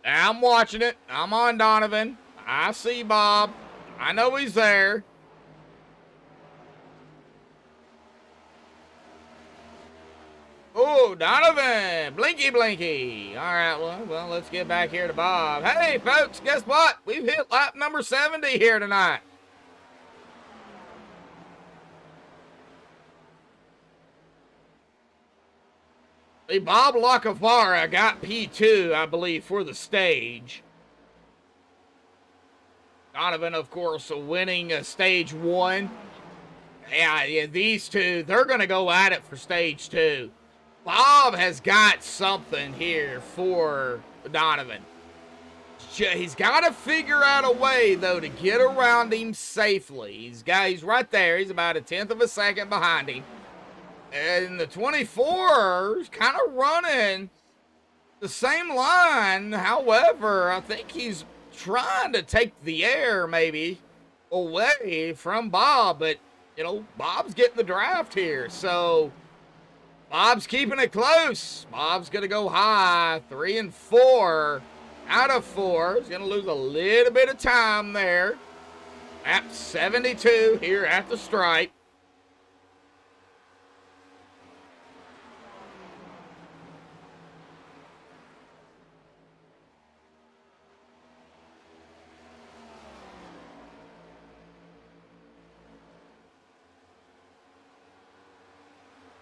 I'm watching it. I'm on Donovan. I see Bob. I know he's there. Oh, Donovan. Blinky, blinky. All right, well, let's get back here to Bob. Hey, folks, guess what? We've hit lap number 70 here tonight. See, Bob Lacavara got P2, I believe, for the stage. Donovan, of course, winning stage 1. Yeah, these two, they're going to go at it for stage 2. Bob has got something here for Donovan. He's got to figure out a way, though, to get around him safely. He's right there. He's about 1/10 of a second behind him. And the 24 is kind of running the same line. However, I think he's trying to take the air maybe away from Bob. But, you know, Bob's getting the draft here. So Bob's keeping it close. Bob's going to go high. 3 and 4 out of 4. He's going to lose a little bit of time there. At 72 here at the stripe.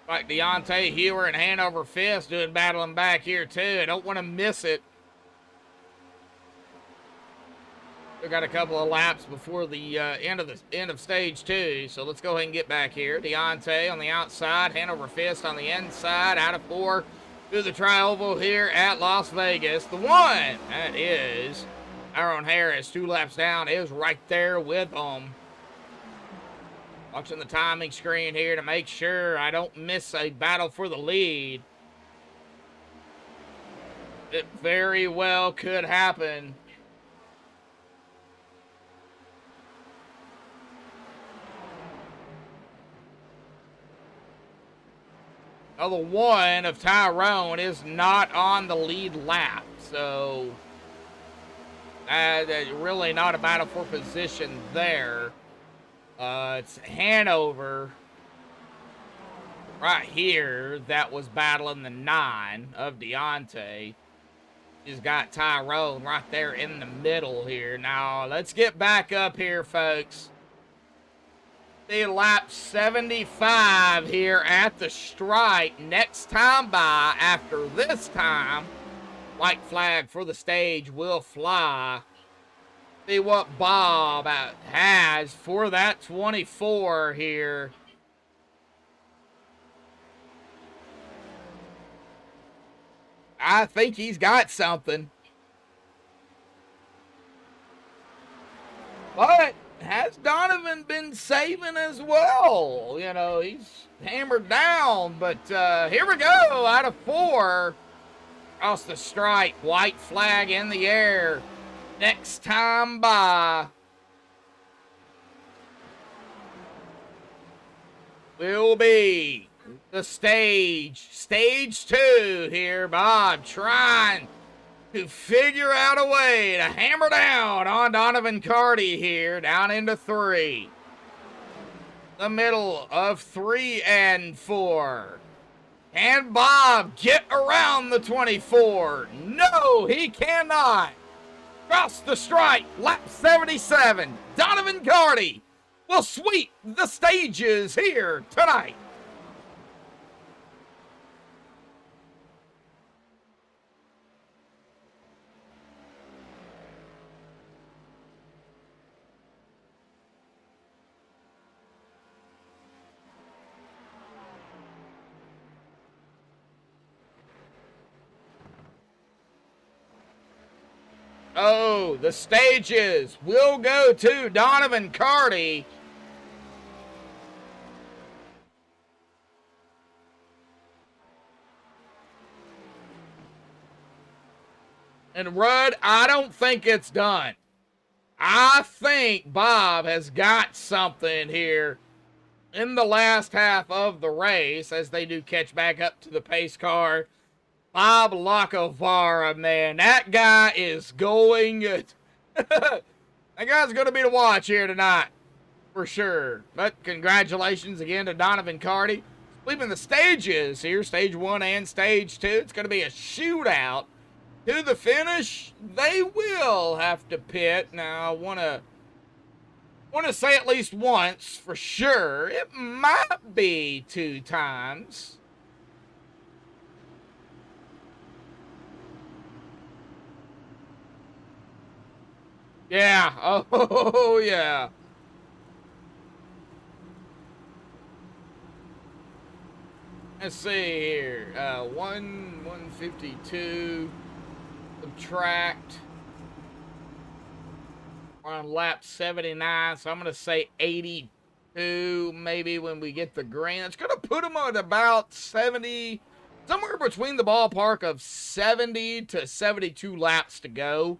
Like Deontay Hewer and Hanover Fist battling back here too. I don't want to miss it. We've got a couple of laps before the end of stage 2, so let's go ahead and get back here. Deontay on the outside, Hanover Fist on the inside, out of 4 through the tri-oval here at Las Vegas. The one, that is Aaron Harris, 2 laps down, is right there with them. Watching the timing screen here to make sure I don't miss a battle for the lead. It very well could happen. Now the one of Tyrone is not on the lead lap, so really not a battle for position there. It's Hanover right here that was battling the 9 of Deontay. He's got Tyrone right there in the middle here. Now, let's get back up here, folks. The lap 75 here at the stripe. Next time by, after this time, white flag for the stage will fly. See what Bob has for that 24 here. I think he's got something. But has Donovan been saving as well? You know, he's hammered down. But here we go, out of 4. Across the stripe, white flag in the air. Next time by will be the stage 2 here. Bob trying to figure out a way to hammer down on Donovan Carty here, down into 3. The middle of 3 and 4. Can Bob get around the 24? No, he cannot. Across the stripe, lap 77. Donovan Carty will sweep the stages here tonight. Oh, the stages will go to Donovan Carty. And Rudd, I don't think it's done. I think Bob has got something here in the last half of the race as they do catch back up to the pace car. Bob Lacovara, man, that guy is going. That guy's going to be to watch here tonight for sure. But congratulations again to Donovan Carty. Leaving the stages here, stage 1 and stage 2. It's going to be a shootout to the finish. They will have to pit. Now, I want to say at least once for sure. It might be 2 times. Yeah. Oh, yeah. Let's see here. 152. Subtract. We're on lap 79, so I'm going to say 82 maybe when we get the green. It's going to put them at about 70, somewhere between the ballpark of 70 to 72 laps to go.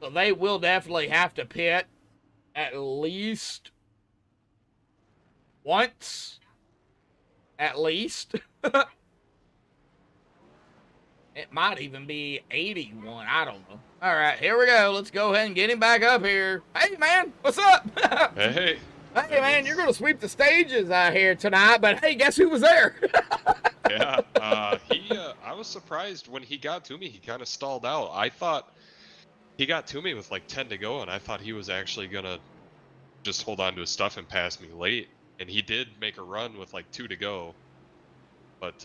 So they will definitely have to pit at least once. At least. It might even be 81. I don't know. All right, here we go. Let's go ahead and get him back up here. Hey, man, what's up? Hey. Hey, man, you're going to sweep the stages out here tonight, but hey, guess who was there? Yeah, I was surprised when he got to me. He kind of stalled out. I thought he got to me with like 10 to go, and I thought he was actually going to just hold on to his stuff and pass me late. And he did make a run with like 2 to go. But,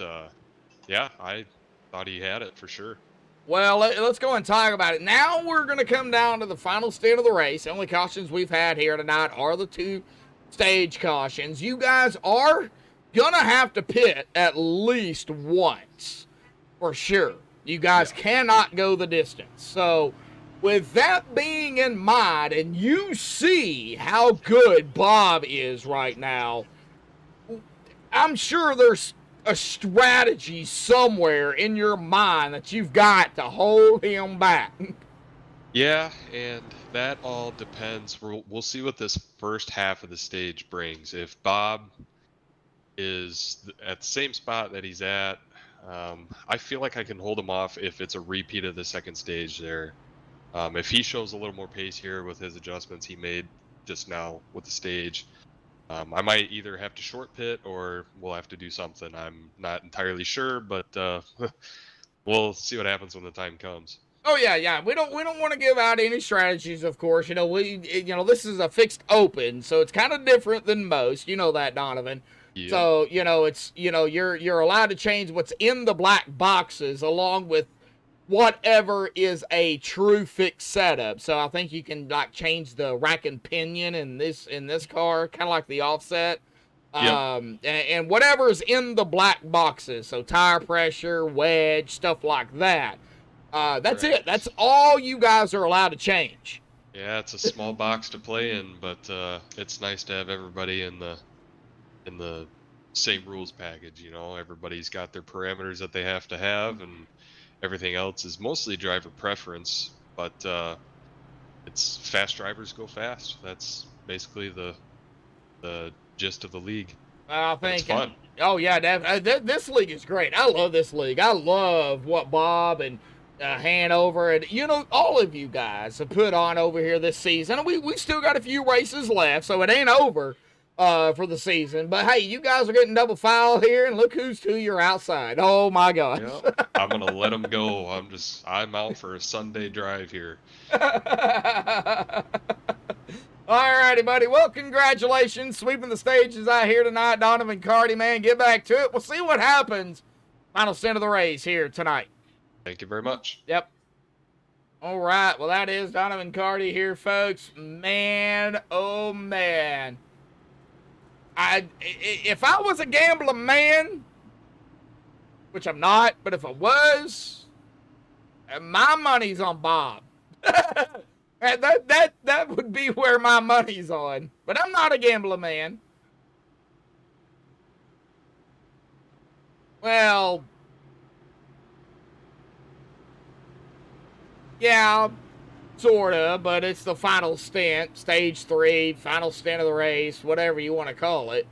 yeah, I thought he had it for sure. Well, let's go and talk about it. Now we're going to come down to the final stint of the race. The only cautions we've had here tonight are the 2 stage cautions. You guys are going to have to pit at least once for sure. You guys cannot go the distance. So with that being in mind, and you see how good Bob is right now, I'm sure there's a strategy somewhere in your mind that you've got to hold him back. Yeah, and that all depends. We'll see what this first half of the stage brings. If Bob is at the same spot that he's at, I feel like I can hold him off if it's a repeat of the second stage there. If he shows a little more pace here with his adjustments he made just now with the stage, I might either have to short pit or we'll have to do something. I'm not entirely sure, but we'll see what happens when the time comes. Oh yeah. We don't want to give out any strategies, of course. This is a fixed open, so it's kind of different than most. You know that, Donovan. Yeah. So it's you're allowed to change what's in the black boxes along with whatever is a true fixed setup. So I think you can like change the rack and pinion in this car, kind of like the offset. Yep. And whatever's in the black boxes. So tire pressure, wedge, stuff like that. That's it. That's all you guys are allowed to change. Yeah, it's a small box to play in, but it's nice to have everybody in the same rules package. Everybody's got their parameters that they have to have, and everything else is mostly driver preference, but it's fast drivers go fast. That's basically the gist of the league. I think it's fun. Oh yeah, this league is great. I love this league. I love what Bob and Hanover and all of you guys have put on over here this season. We still got a few races left, so it ain't over for the season. But hey, you guys are getting double foul here, and look who's to your outside. Oh my gosh. Yep. I'm gonna let them go. I'm out for a Sunday drive here. Alrighty, buddy. Well, congratulations. Sweeping the stages out here tonight. Donovan Carty, man, get back to it. We'll see what happens. Final stint of the race here tonight. Thank you very much. Yep. All right. Well, that is Donovan Carty here, folks. Man, oh, man. If I was a gambling man, which I'm not, but if I was, my money's on Bob. That would be where my money's on. But I'm not a gambling man. Well, yeah, sorta, but it's the final stint, stage 3, final stint of the race, whatever you want to call it.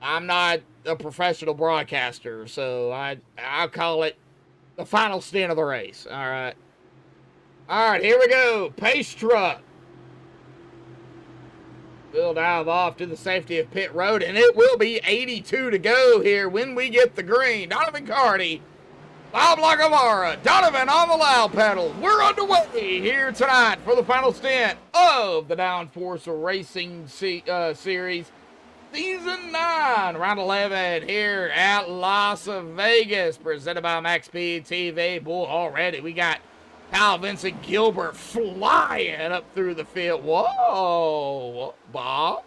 I'm not a professional broadcaster, so I'll call it the final stint of the race. All right. All right, here we go. Pace truck. We'll dive off to the safety of pit road, and it will be 82 to go here when we get the green. Donovan Carty, Bob Lagavara, Donovan on the loud pedal. We're underway here tonight for the final stint of the Downforce Racing Series. Season 9, round 11 here at Las Vegas, presented by MaxspeedTV. Boy, already we got Kyle Vincent Gilbert flying up through the field. Whoa, Bob.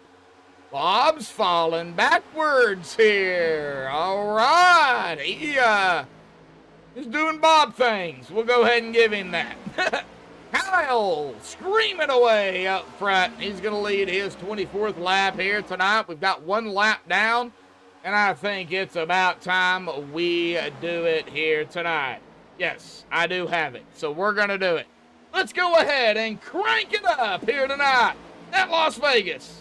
Bob's falling backwards here. All right, he's doing Bob things. We'll go ahead and give him that. Kyle screaming away up front. He's going to lead his 24th lap here tonight. We've got 1 lap down, and I think it's about time we do it here tonight. Yes, I do have it, so we're going to do it. Let's go ahead and crank it up here tonight at Las Vegas.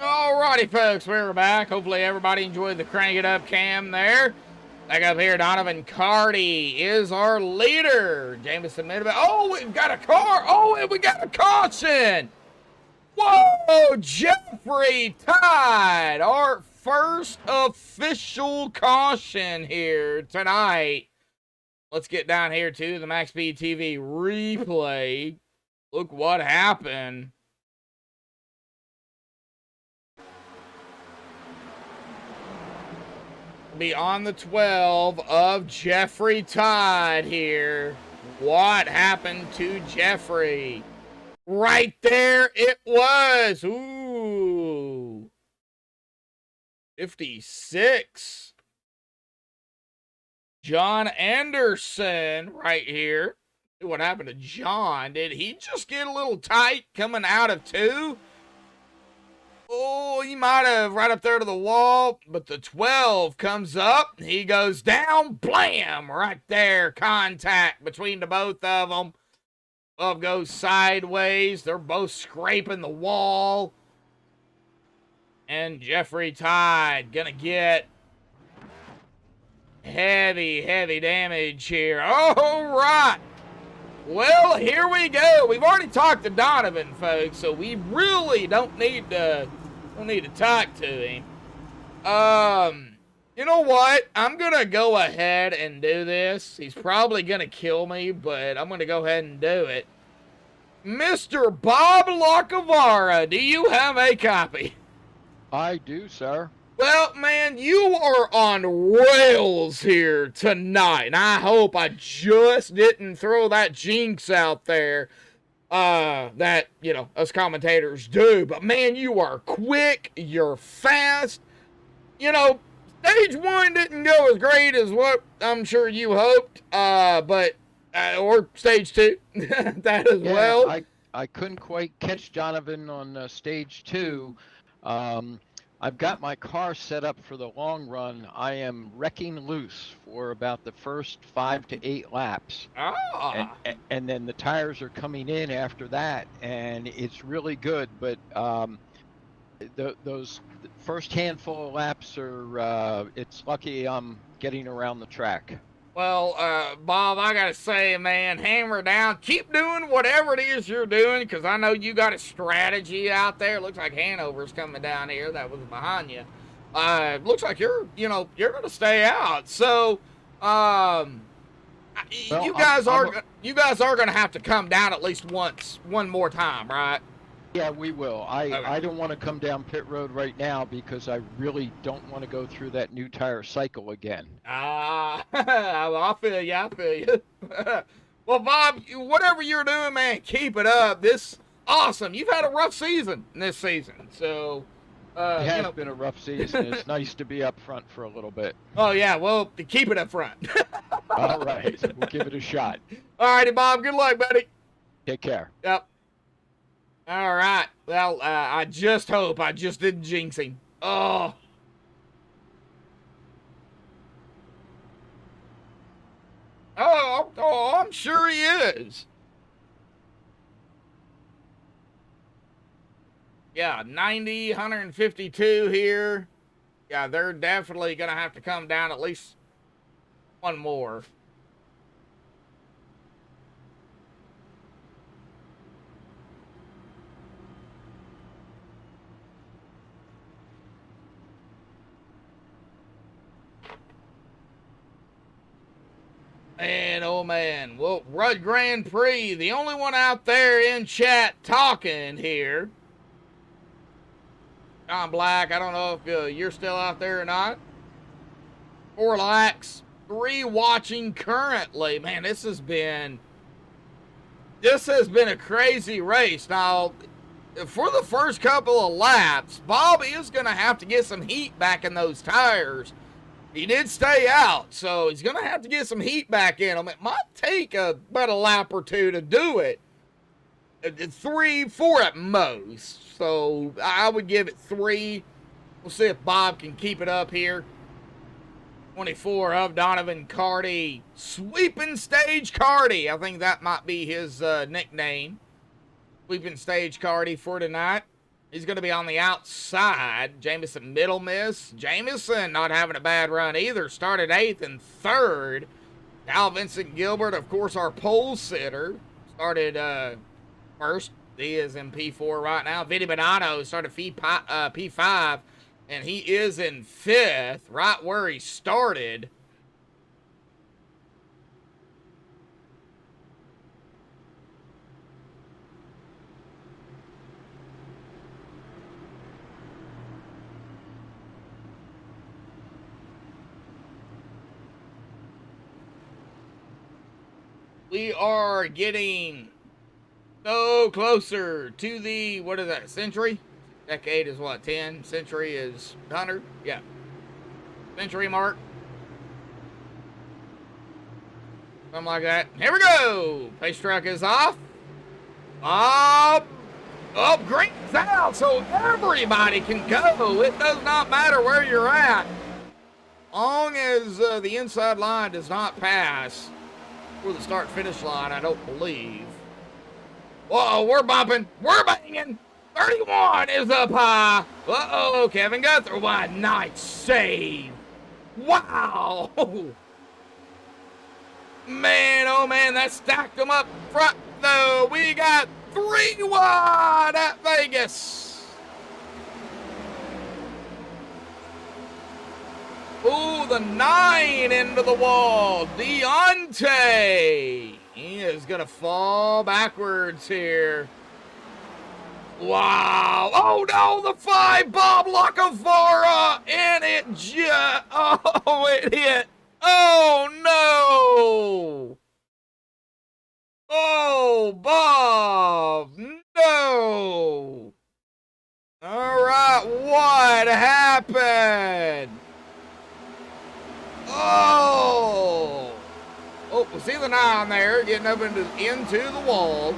Alrighty, folks, we're back. Hopefully everybody enjoyed the crank it up cam there. Back up here, Donovan Carty is our leader. Jameson Midway. Oh, we've got a car. Oh, and we got a caution. Whoa, Jeffrey tied our first official caution here tonight. Let's get down here to the MaxspeedTV replay. Look what happened. Be on the 12 of Jeffrey Todd here. What happened to Jeffrey? Right there it was. Ooh. 56. John Anderson right here. What happened to John? Did he just get a little tight coming out of 2? Oh, he might have right up there to the wall, but the 12 comes up. He goes down, blam, right there. Contact between the both of them. 12 goes sideways. They're both scraping the wall. And Jeffrey Todd gonna get heavy damage here. All right. Well, here we go. We've already talked to Donovan, folks, so we really don't need to talk to him. You know what? I'm gonna go ahead and do this. He's probably gonna kill me, but I'm gonna go ahead and do it. Mr. Bob Lacavara, do you have a copy? I do, sir. Well, man, you are on rails here tonight, and I hope I just didn't throw that jinx out there that, you know, us commentators do. But, man, you are quick, you're fast. You know, stage 1 didn't go as great as what I'm sure you hoped, or stage 2, that as well. I couldn't quite catch Donovan on stage 2. I've got my car set up for the long run. I am wrecking loose for about the first 5 to 8 laps. And then the tires are coming in after that, and it's really good. But those first handful of laps are, it's lucky I'm getting around the track. Well, Bob, I gotta say, man, hammer down. Keep doing whatever it is you're doing, because I know you got a strategy out there. Looks like Hanover's coming down here. That was behind you. Looks like you're gonna stay out. So, you guys are gonna have to come down at least one more time, right? Yeah, we will. I don't want to come down pit road right now because I really don't want to go through that new tire cycle again. I feel you. Well, Bob, whatever you're doing, man, keep it up. This awesome. You've had a rough season this season, so it has been a rough season. It's nice to be up front for a little bit. Oh yeah, well, keep it up front. All right, we'll give it a shot. All righty, Bob. Good luck, buddy. Take care. Yep. All right. Well, I just hope I just didn't jinx him. Oh. Oh, I'm sure he is. Yeah, 90, 152 here. Yeah, they're definitely going to have to come down at least one more. Man, oh man. Well, Rudd Grand Prix, the only one out there in chat talking here. John Black, I don't know if you're still out there or not. 4 likes, 3 watching currently. Man, this has been a crazy race. Now, for the first couple of laps, Bob is going to have to get some heat back in those tires. He did stay out, so he's going to have to get some heat back in him. It might take about a lap or 2 to do it. 3, 4 at most. So I would give it 3. We'll see if Bob can keep it up here. 24 of Donovan Carty. Sweeping Stage Carty. I think that might be his nickname. Sweeping Stage Carty for tonight. He's going to be on the outside. Jamison middle miss. Jamison not having a bad run either. Started 8th and 3rd. Cal Vincent Gilbert, of course, our pole sitter. Started 1st. He is in P4 right now. Vinny Bonanno started P5. And he is in 5th, right where he started. We are getting so closer to the, what is that, century? Decade is what, 10? Century is 100? Yeah. Century mark. Something like that. Here we go! Pace truck is off. Up, green's out, so everybody can go. It does not matter where you're at. Long as the inside line does not pass for the start-finish line, I don't believe. Whoa, we're bumping. We're banging. 31 is up high. Uh-oh, Kevin Guthrie. What a nice save. Wow. Man, oh man, that stacked them up front, though. We got 3 wide at Vegas. Ooh, the 9 into the wall. Deontay. He is going to fall backwards here. Wow. Oh, no, the 5, Bob Lacavara. And it just, oh, it hit. Oh, no. Oh, Bob. No. All right, what happened? Oh. Oh, we see the 9 there getting up into the wall.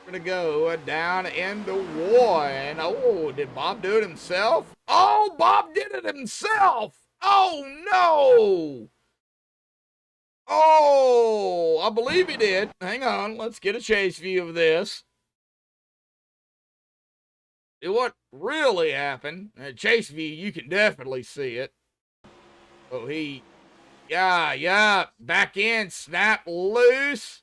Gonna go down into 1. Oh, did Bob do it himself? Oh, Bob did it himself. Oh, no. Oh, I believe he did. Hang on. Let's get a chase view of this. What really happened? Chase view, you can definitely see it. Oh, yeah, back in, snap loose.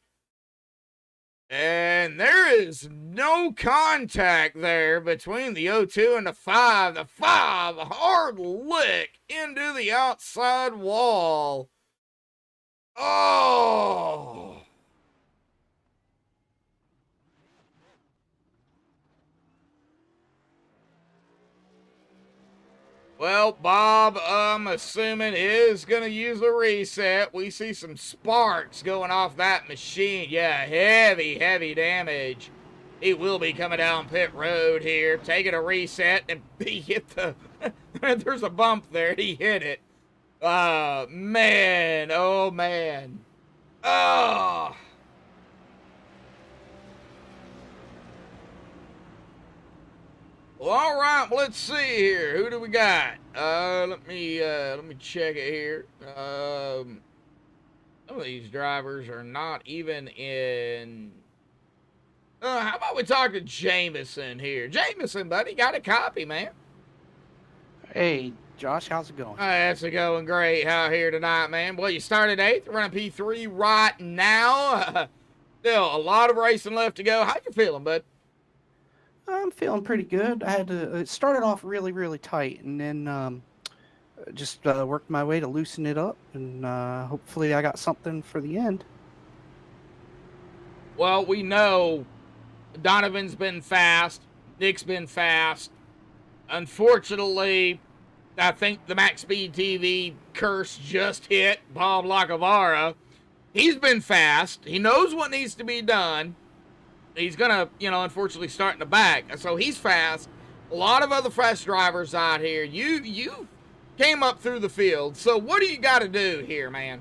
And there is no contact there between the 0-2 and the 5. The 5, hard lick into the outside wall. Oh. Well, Bob, I'm assuming, is going to use a reset. We see some sparks going off that machine. Yeah, heavy damage. He will be coming down pit road here, taking a reset, and he hit the... There's a bump there. He hit it. Man. Oh, man. Oh. Well, all right, let's see here. Who do we got? Let me check it here. Some of these drivers are not even in. How about we talk to Jameson here? Jameson, buddy, got a copy, man. Hey, Josh, how's it going? That's going great out here tonight, man. Well, you started 8th, running P3 right now. Still a lot of racing left to go. How you feeling, bud? I'm feeling pretty good. I had to. It started off really tight, and then just worked my way to loosen it up, and hopefully I got something for the end. Well, we know Donovan's been fast. Nick's been fast. Unfortunately, I think the MaxspeedTV curse just hit Bob Lacavara. He's been fast. He knows what needs to be done. He's going to, unfortunately start in the back. So he's fast. A lot of other fast drivers out here. You came up through the field. So what do you got to do here, man?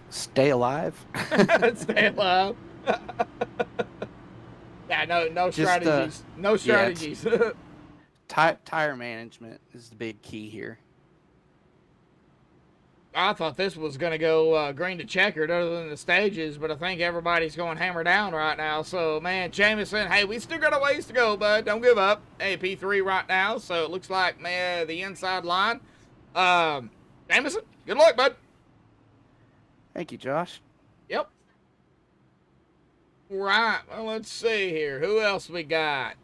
Stay alive. Stay alive. Yeah, no strategies. No strategies. Yeah, tire management is the big key here. I thought this was going to go green to checkered other than the stages, but I think everybody's going hammer down right now. So, man, Jameson, hey, we still got a ways to go, bud. Don't give up. Hey, P3 right now, so it looks like, man, the inside line. Jameson, good luck, bud. Thank you, Josh. Yep. Right, well, let's see here. Who else we got?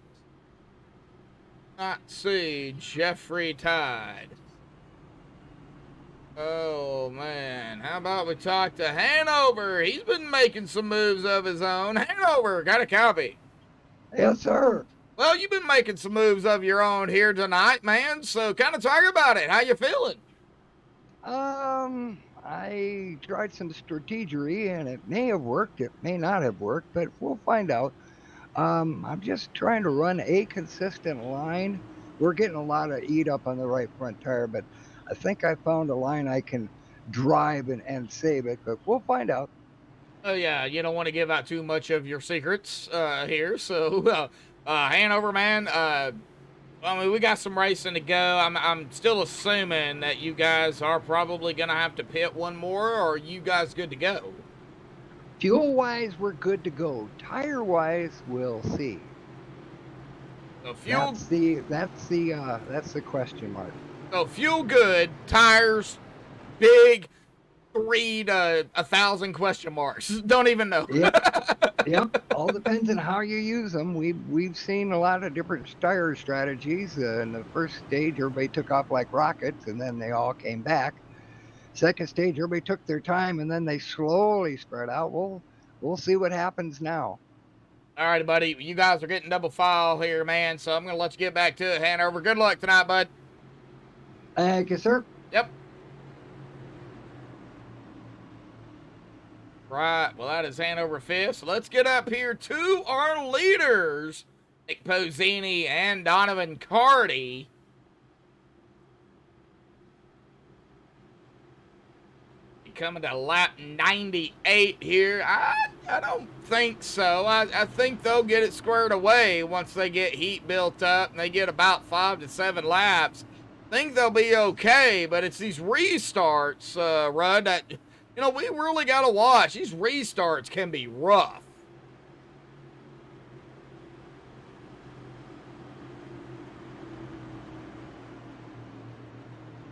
Let's see, Jeffrey Tide. Oh, man. How about we talk to Hanover? He's been making some moves of his own. Hanover, got a copy? Yes, sir. Well, you've been making some moves of your own here tonight, man. So kind of talk about it. How you feeling? I tried some strategery, and it may have worked. It may not have worked, but we'll find out. I'm just trying to run a consistent line. We're getting a lot of eat up on the right front tire, but I think I found a line I can drive and save it, but we'll find out. Oh, yeah, you don't want to give out too much of your secrets here. So, Hanover, man, I mean, we got some racing to go. I'm still assuming that you guys are probably going to have to pit one more, or are you guys good to go? Fuel-wise, we're good to go. Tire-wise, we'll see. So fuel... That's the question mark. So fuel good, tires big, 3 to 1,000 question marks. Don't even know. Yep. All depends on how you use them. We've seen a lot of different tire strategies. In the first stage, everybody took off like rockets, and then they all came back. Second stage, everybody took their time, and then they slowly spread out. We'll see what happens now. All right, buddy. You guys are getting double file here, man. So I'm going to let you get back to it, Hanover. Good luck tonight, bud. Thank you, sir. Yep. Right. Well, that is Hanover 5th. So let's get up here to our leaders, Nick Pozzini and Donovan Carty. Coming to lap 98 here. I don't think so. I think they'll get it squared away once they get heat built up and they get about 5 to 7 laps. I think they'll be okay, but it's these restarts, Rudd, that, you know, we really got to watch. These restarts can be rough.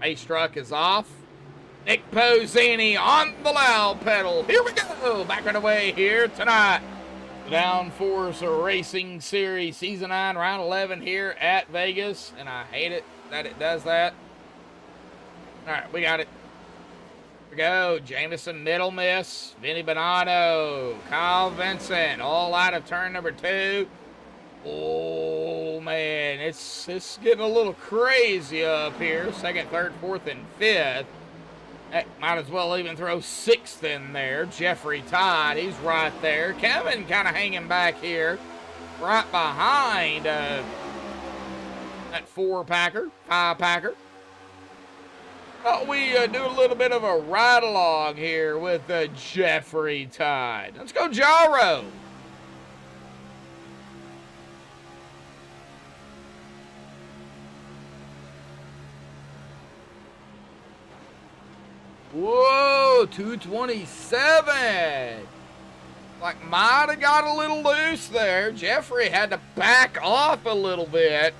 Ace truck is off. Nick Pozzini on the loud pedal. Here we go. Back on the way here tonight. The Downforce Racing Series Season 9, Round 11 here at Vegas. And I hate it that it does that. All right, we got it. Here we go. Jameson middle miss. Vinny Bonanno. Kyle Vincent. All out of turn number 2. Oh, man. It's getting a little crazy up here. Second, third, fourth, and fifth. Heck, might as well even throw 6th in there. Jeffrey Todd, he's right there. Kevin kind of hanging back here, right behind that 4-packer, 5-packer. Thought we do a little bit of a ride-along here with Jeffrey Todd. Let's go Jaro. Whoa, 227. Like, might have got a little loose there. Jeffrey had to back off a little bit.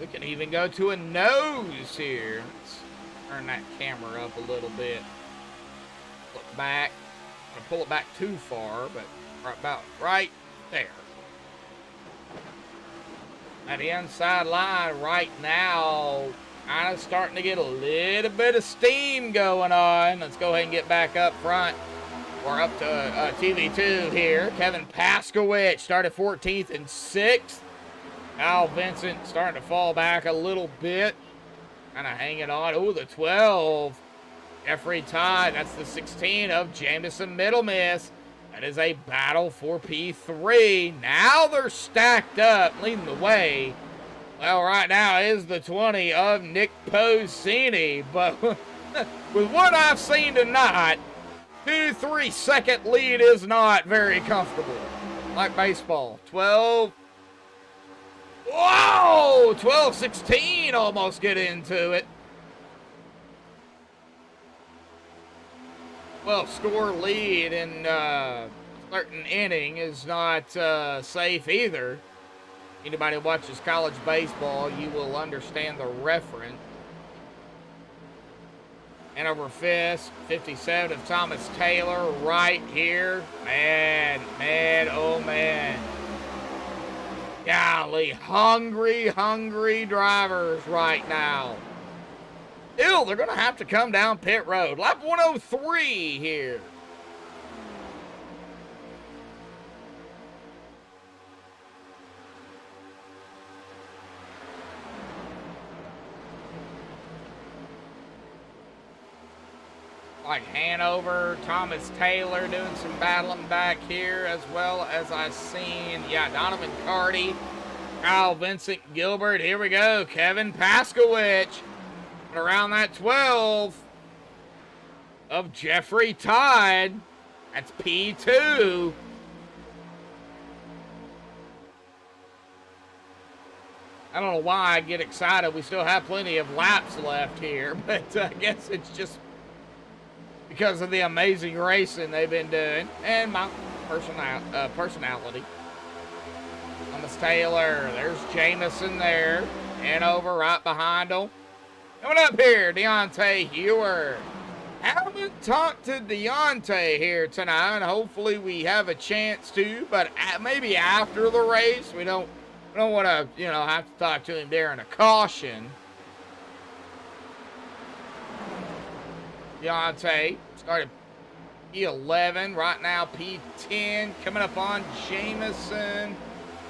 We can even go to a nose here. Let's turn that camera up a little bit. Look back. I'm going to pull it back too far, but about right there. At the inside line right now, kind of starting to get a little bit of steam going on. Let's go ahead and get back up front. We're up to TV2 here. Kevin Paskowicz started 14th and 6th. Al Vincent starting to fall back a little bit. Kind of hanging on. Oh, the 12. Jeffrey Todd, that's the 16 of Jameson Middle Miss. That is a battle for P3. Now they're stacked up, leading the way. Well, right now is the 20 of Nick Pozzini. But with what I've seen tonight, 2-3 second lead is not very comfortable. Like baseball. 12. Whoa! 12-16 almost get into it. 12-score lead in certain inning is not safe either. Anybody who watches college baseball, you will understand the reference. And over 5th, 57 of Thomas Taylor right here. Man, oh man. Golly, hungry drivers right now. Still, they're going to have to come down pit road. Lap 103 here. Like Hanover, Thomas Taylor doing some battling back here, as well as I've seen, Donovan Carty, Kyle Vincent Gilbert. Here we go, Kevin Paskowicz. Around that 12 of Jeffrey Todd. That's P2. I don't know why I get excited. We still have plenty of laps left here, but I guess it's just because of the amazing racing they've been doing. And personality. Thomas Taylor, there's Jamison there, and over right behind him. Coming up here, Deontay Hewer. Haven't talked to Deontay here tonight. Hopefully we have a chance to, but maybe after the race. We don't want to, have to talk to him during a caution. Deontay started P11, right now P10, coming up on Jamison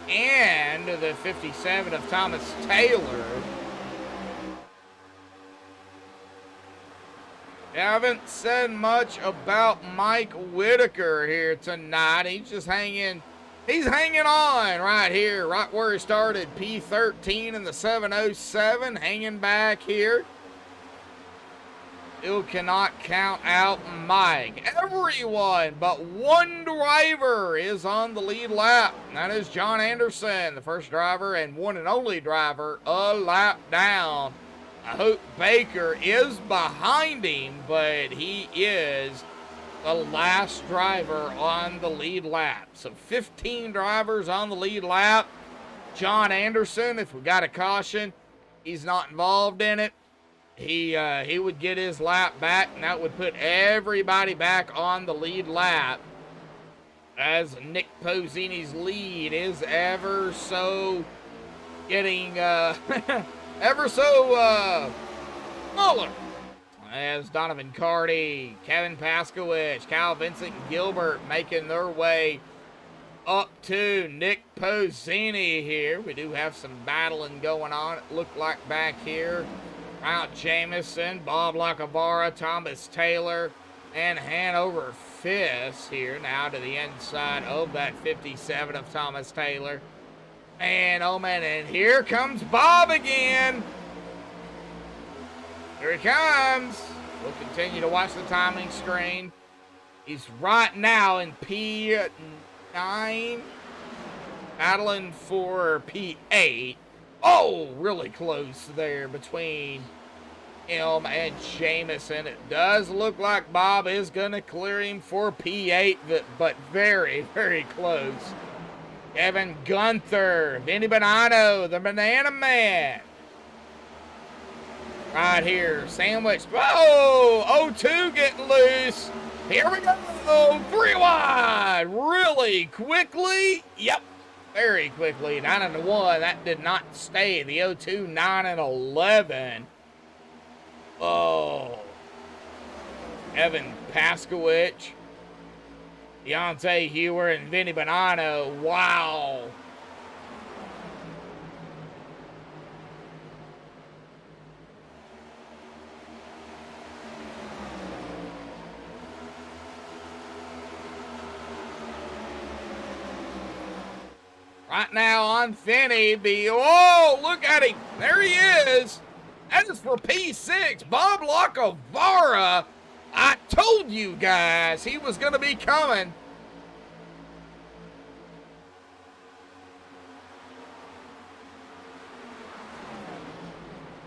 and the 57 of Thomas Taylor. Haven't said much about Mike Whitaker here tonight. He's just hanging on right here, right where he started, P13 in the 707, hanging back here. Still cannot count out Mike. Everyone but one driver is on the lead lap. And that is John Anderson, the first driver and one and only driver a lap down. I hope Baker is behind him, but he is the last driver on the lead lap. So 15 drivers on the lead lap. John Anderson, if we got a caution, he's not involved in it. He would get his lap back, and that would put everybody back on the lead lap, as Nick Pozzini's lead is ever so getting ever so smaller. As Donovan Carty, Kevin Paskowich, Kyle Vincent Gilbert making their way up to Nick Pozzini here. We do have some battling going on, it looked like back here. Route Jamison, Bob Lacavara, Thomas Taylor, and Hanover Fisk here now to the inside of that 57 of Thomas Taylor. And oh man, and here comes Bob again. Here he comes. We'll continue to watch the timing screen. He's right now in P9, battling for P8. Oh, really close there between him and Jamison. It does look like Bob is going to clear him for P8, but very, very close. Kevin Gunther, Vinny Bonanno, the Banana Man. Right here, sandwich. Whoa, 0-2 getting loose. Here we go, 3 wide, really quickly. Yep. Very quickly, 9-1. That did not stay. The 0-2, 9-11. Oh. Evan Paskowich, Deontay Hewer, and Vinny Bonanno. Wow. Right now on Finney, oh, look at him. There he is. That is for P6, Bob Lacavara. I told you guys he was going to be coming.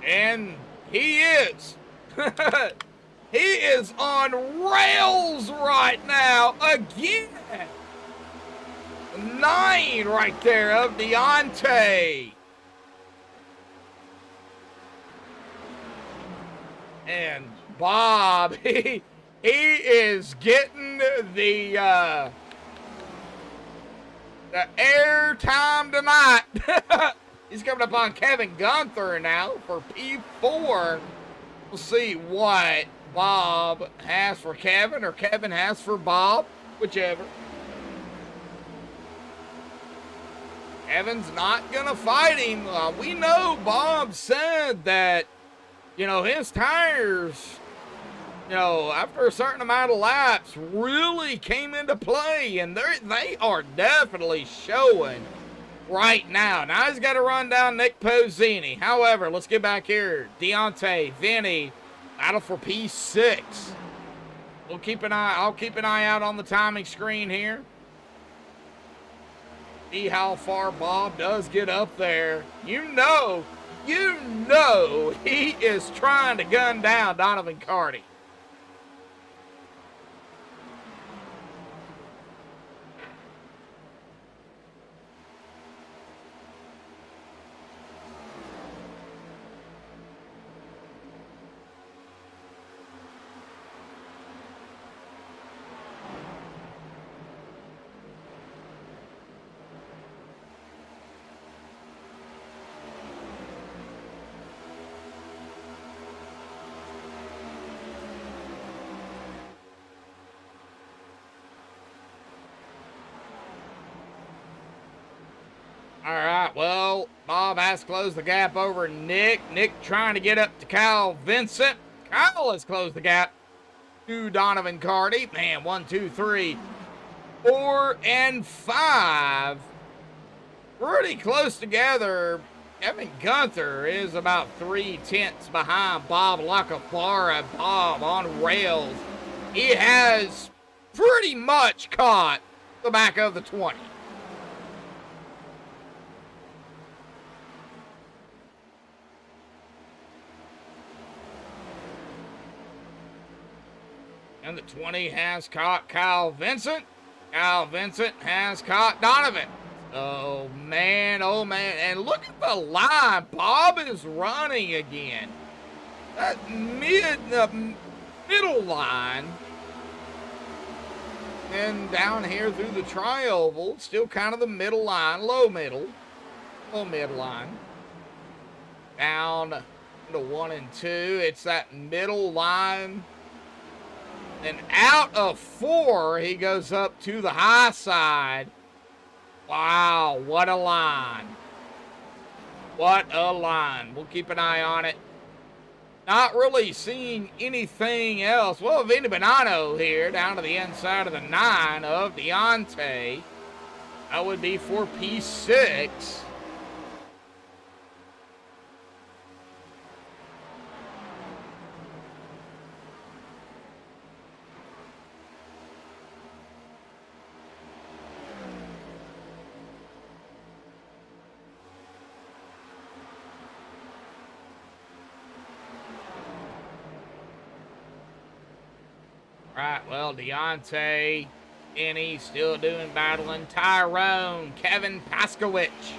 And he is. He is on rails right now again. 9 right there of Deontay. And Bob, he is getting the air time tonight. He's coming up on Kevin Gunther now for P4. We'll see what Bob has for Kevin or Kevin has for Bob, whichever. Kevin's not going to fight him. We know Bob said that, his tires, after a certain amount of laps really came into play, and they are definitely showing right now. Now he's got to run down Nick Pozzini. However, let's get back here. Deontay, Vinny, battle for P6. I'll keep an eye out on the timing screen here. See how far Bob does get up there. You know he is trying to gun down Donovan Carty. Bob has closed the gap over Nick. Nick trying to get up to Kyle Vincent. Kyle has closed the gap to Donovan Carty. Man, 1, 2, 3, 4, and 5. Pretty close together. Kevin Gunther is about 3/10 behind Bob Lacafara. Bob on rails. He has pretty much caught the back of the 20. And the 20 has caught Kyle Vincent. Kyle Vincent has caught Donovan. Oh, man. And look at the line. Bob is running again. That middle line. And down here through the tri-oval, still kind of the middle line, low mid line. Down to 1 and 2. It's that middle line. And out of 4, he goes up to the high side. Wow, what a line. What a line. We'll keep an eye on it. Not really seeing anything else. Well, Vinny Bonanno here down to the inside of the 9 of Deontay. That would be for P6. Right, well, Deontay, Kenny still battling. Tyrone, Kevin Paskowicz.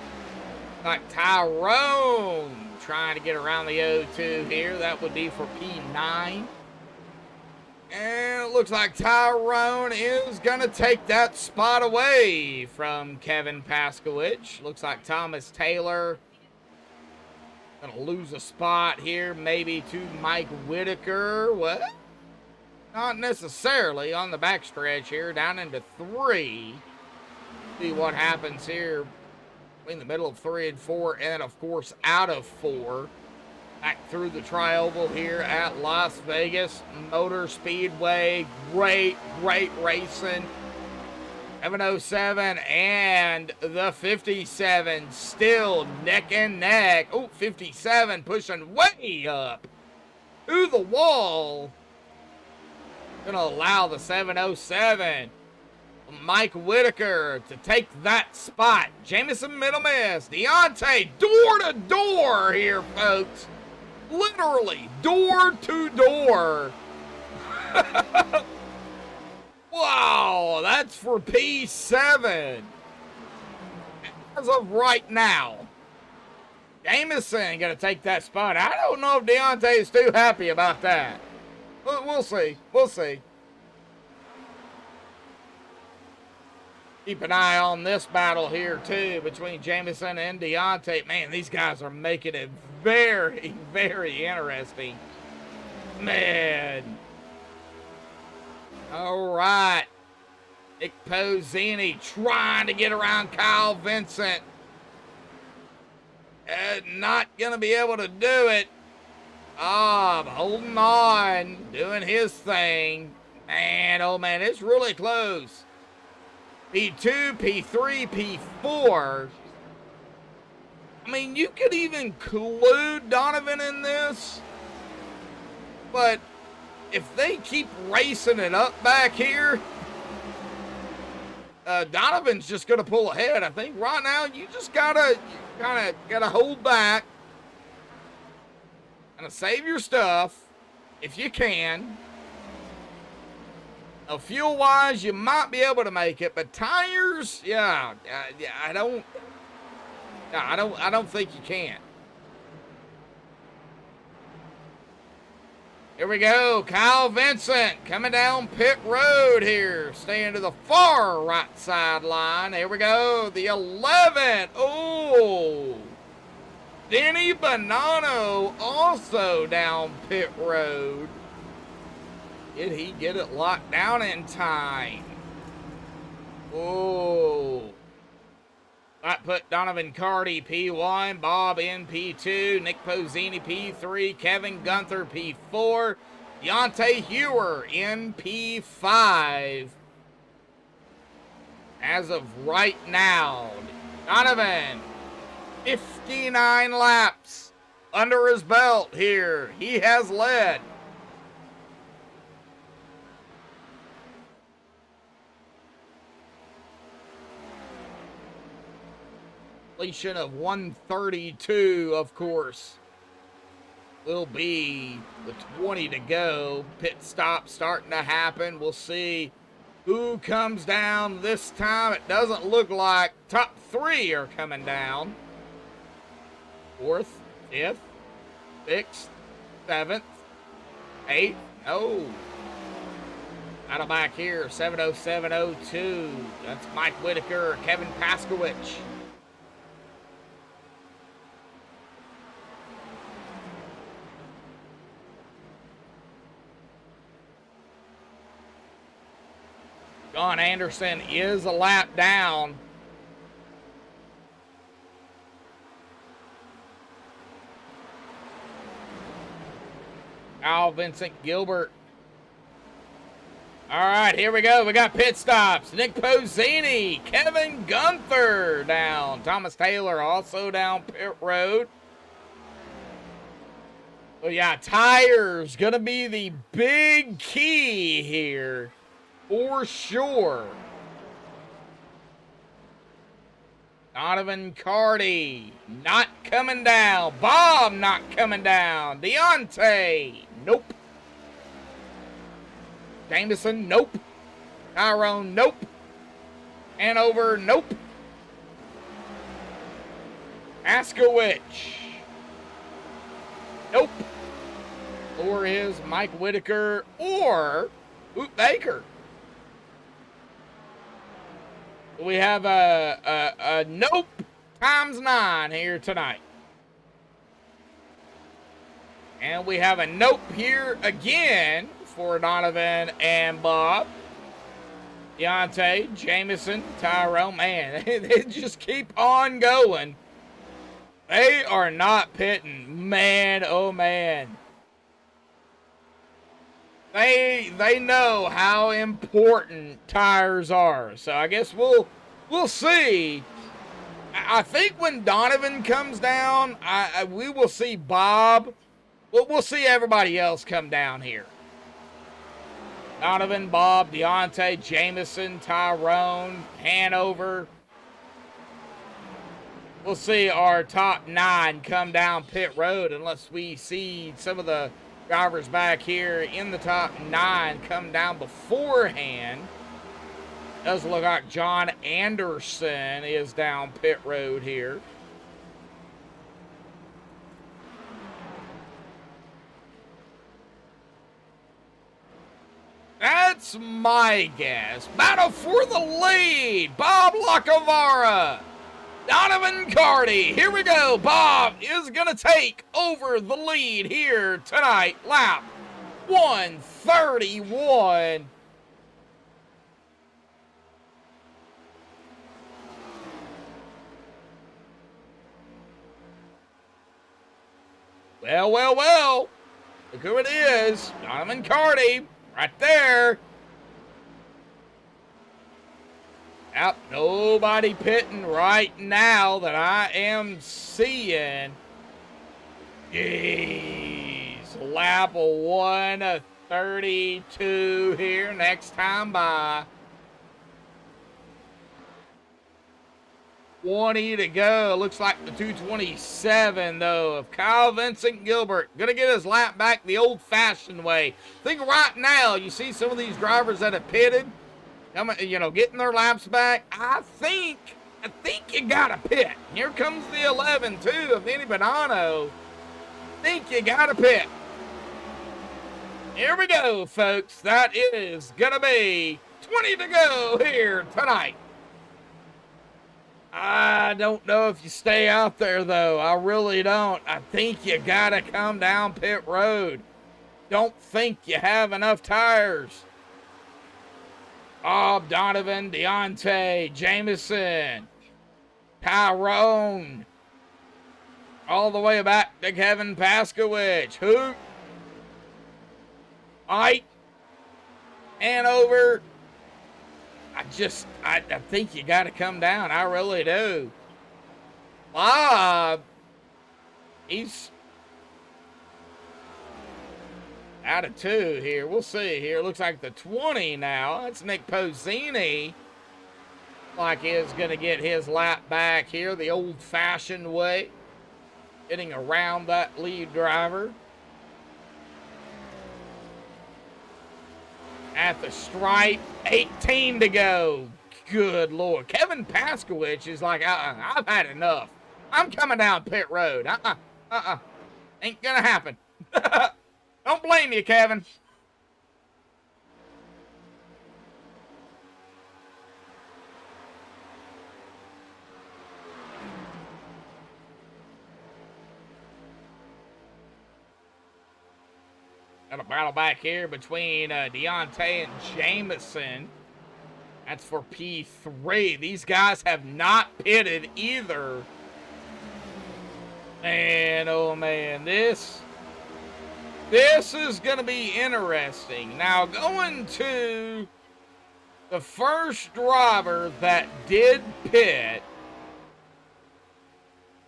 Like Tyrone trying to get around the O2 here. That would be for P9. And it looks like Tyrone is going to take that spot away from Kevin Paskowicz. Looks like Thomas Taylor going to lose a spot here, maybe to Mike Whitaker. What? Not necessarily on the backstretch here, down into 3. See what happens here between the middle of 3 and 4, and of course out of 4. Back through the tri-oval here at Las Vegas Motor Speedway. Great racing. 707 and the 57 still neck and neck. Oh, 57 pushing way up to the wall. Going to allow the 707, Mike Whitaker, to take that spot. Jamison Middle Miss, Deontay, door to door here, folks. Literally, door to door. Wow, that's for P7. As of right now, Jamison going to take that spot. I don't know if Deontay is too happy about that. We'll see. We'll see. Keep an eye on this battle here, too, between Jamison and Deontay. Man, these guys are making it very, very interesting. Man. All right. Nick Pozzini trying to get around Kyle Vincent. Not going to be able to do it. Holding on, doing his thing. Man, oh man, it's really close. P2, P3, P4. I mean, you could even include Donovan in this. But if they keep racing it up back here, Donovan's just going to pull ahead. I think right now you just gotta hold back. Gonna save your stuff if you can. Now, fuel-wise, you might be able to make it, but tires, yeah, I don't think you can. Here we go, Kyle Vincent coming down pit road here, staying to the far right sideline. Here we go, the 11. Oh. Denny Bonanno also down pit road. Did he get it locked down in time? Oh. That put Donovan Carty P1, Bob in P2, Nick Pozzini P3, Kevin Gunther P4, Deontay Hewer in P5. As of right now, Donovan, 59 laps under his belt here. He has led. Completion of 132, of course, will be the 20 to go. Pit stop starting to happen. We'll see who comes down this time. It doesn't look like top 3 are coming down. 4th, 5th, 6th, 7th, 8th. Oh. Out of back here, 70702. That's Mike Whitaker, Kevin Paskowicz. John Anderson is a lap down. Al Vincent Gilbert. All right, here we go. We got pit stops. Nick Pozzini, Kevin Gunther down. Thomas Taylor also down pit road. So yeah, tires gonna be the big key here. For sure. Donovan Carty not coming down. Bob not coming down. Deontay, nope. Jameson, nope. Tyrone, nope. Hanover, nope. Askowich, nope. Or is Mike Whitaker or Boot Baker. We have a nope ×9 here tonight. And we have a nope here again for Donovan and Bob. Deontay, Jameson, Tyrone. Man, they just keep on going. They are not pitting. Man, oh man. They know how important tires are. So I guess we'll see. I think when Donovan comes down, we will see Bob. We'll see everybody else come down here. Donovan, Bob, Deontay, Jameson, Tyrone, Hanover. We'll see our top 9 come down pit road unless we see some of the drivers back here in the top 9 come down beforehand. Does look like John Anderson is down pit road here. That's my guess. Battle for the lead. Bob Lacavara. Donovan Carty. Here we go. Bob is going to take over the lead here tonight. Lap 131. Well. Look who it is. Donovan Carty. Right there. Yep, nobody pitting right now that I am seeing. Jeez. Lap 132 here next time by. 20 to go. Looks like the 227, though, of Kyle Vincent Gilbert. Going to get his lap back the old-fashioned way. Think right now, you see some of these drivers that have pitted, getting their laps back. I think you got to pit. Here comes the 11, too, of Vinny Bonanno. I think you got to pit. Here we go, folks. That is going to be 20 to go here tonight. I don't know if you stay out there, though. I really don't. I think you got to come down pit road. Don't think you have enough tires. Bob, Donovan, Deontay, Jameson, Tyrone. All the way back to Kevin Paskowich. Hoot. Ike. Hanover. I think you got to come down. I really do. Bob. He's out of 2 here. We'll see here. Looks like the 20 now. That's Nick Pozzini. Like is going to get his lap back here the old-fashioned way. Getting around that lead driver. At the stripe. 18 to go. Good Lord. Kevin Paskowich is like, I've had enough. I'm coming down pit road. Ain't going to happen. Don't blame you, Kevin. Got a battle back here between Deontay and Jameson. That's for P3. These guys have not pitted either. Man, oh man, this is going to be interesting. Now, going to the first driver that did pit,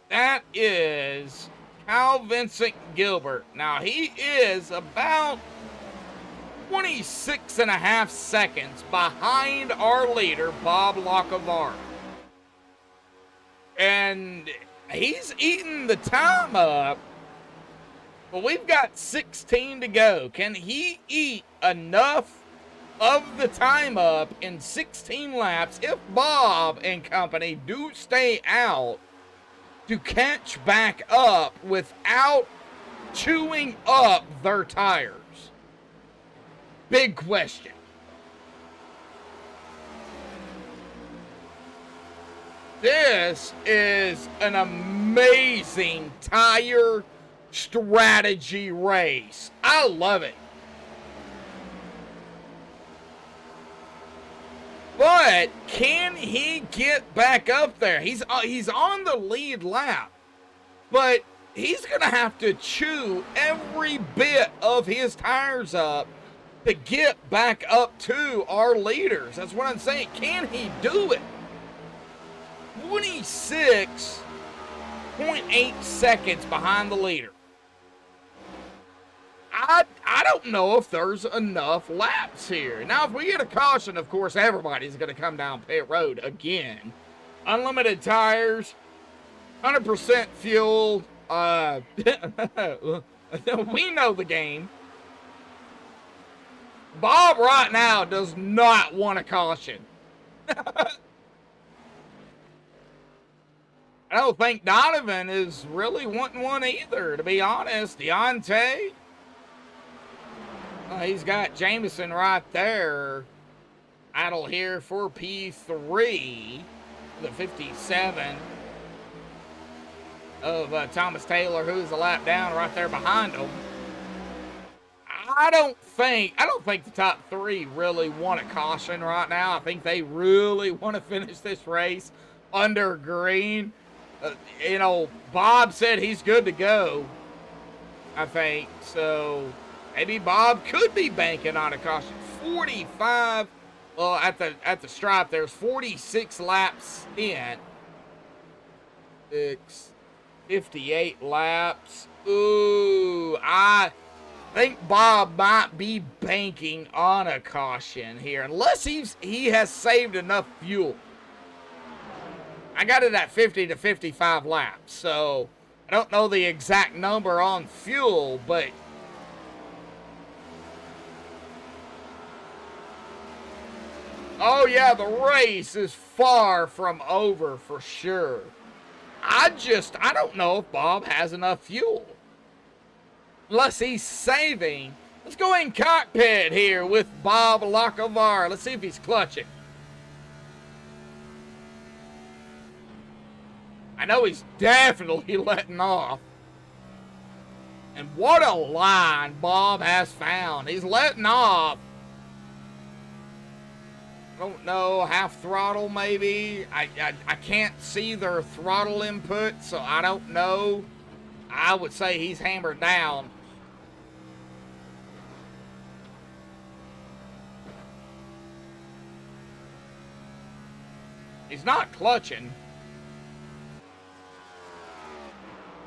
that is Kyle Vincent Gilbert. Now, he is about 26.5 seconds behind our leader, Bob Lockevar. And he's eating the time up. But we've got 16 to go. Can he eat enough of the time up in 16 laps if Bob and company do stay out to catch back up without chewing up their tires? Big question. This is an amazing tire strategy race. I love it. But can he get back up there? He's on the lead lap. But he's going to have to chew every bit of his tires up to get back up to our leaders. That's what I'm saying. Can he do it? 26.8 seconds behind the leader. I don't know if there's enough laps here. Now, if we get a caution, of course, everybody's going to come down pit road again. Unlimited tires, 100% fuel. We know the game. Bob right now does not want a caution. I don't think Donovan is really wanting one either, to be honest. Deontay. He's got Jameson right there. Idle here for P3. The 57 of Thomas Taylor, who's a lap down right there behind him. I don't think the top 3 really want a caution right now. I think they really want to finish this race under green. Bob said he's good to go, I think. So maybe Bob could be banking on a caution. 45, well, at the stripe, there's 46 laps in. 58 laps. Ooh, I think Bob might be banking on a caution here, unless he has saved enough fuel. I got it at 50 to 55 laps, so I don't know the exact number on fuel, but oh yeah, the race is far from over for sure. I don't know if Bob has enough fuel. Unless he's saving. Let's go in cockpit here with Bob Lockevar. Let's see if he's clutching. I know he's definitely letting off. And what a line Bob has found. He's letting off I don't know, half throttle maybe. I can't see their throttle input, so I don't know. I would say he's hammered down. He's not clutching.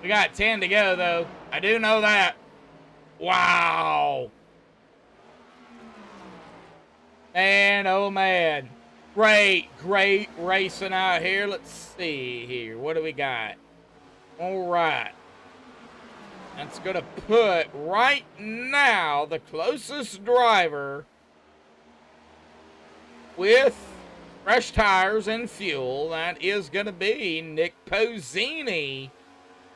We got 10 to go, though. I do know that. Wow. Man, oh man. Great racing out here. Let's see here. What do we got? All right. That's going to put right now the closest driver with fresh tires and fuel. That is going to be Nick Pozzini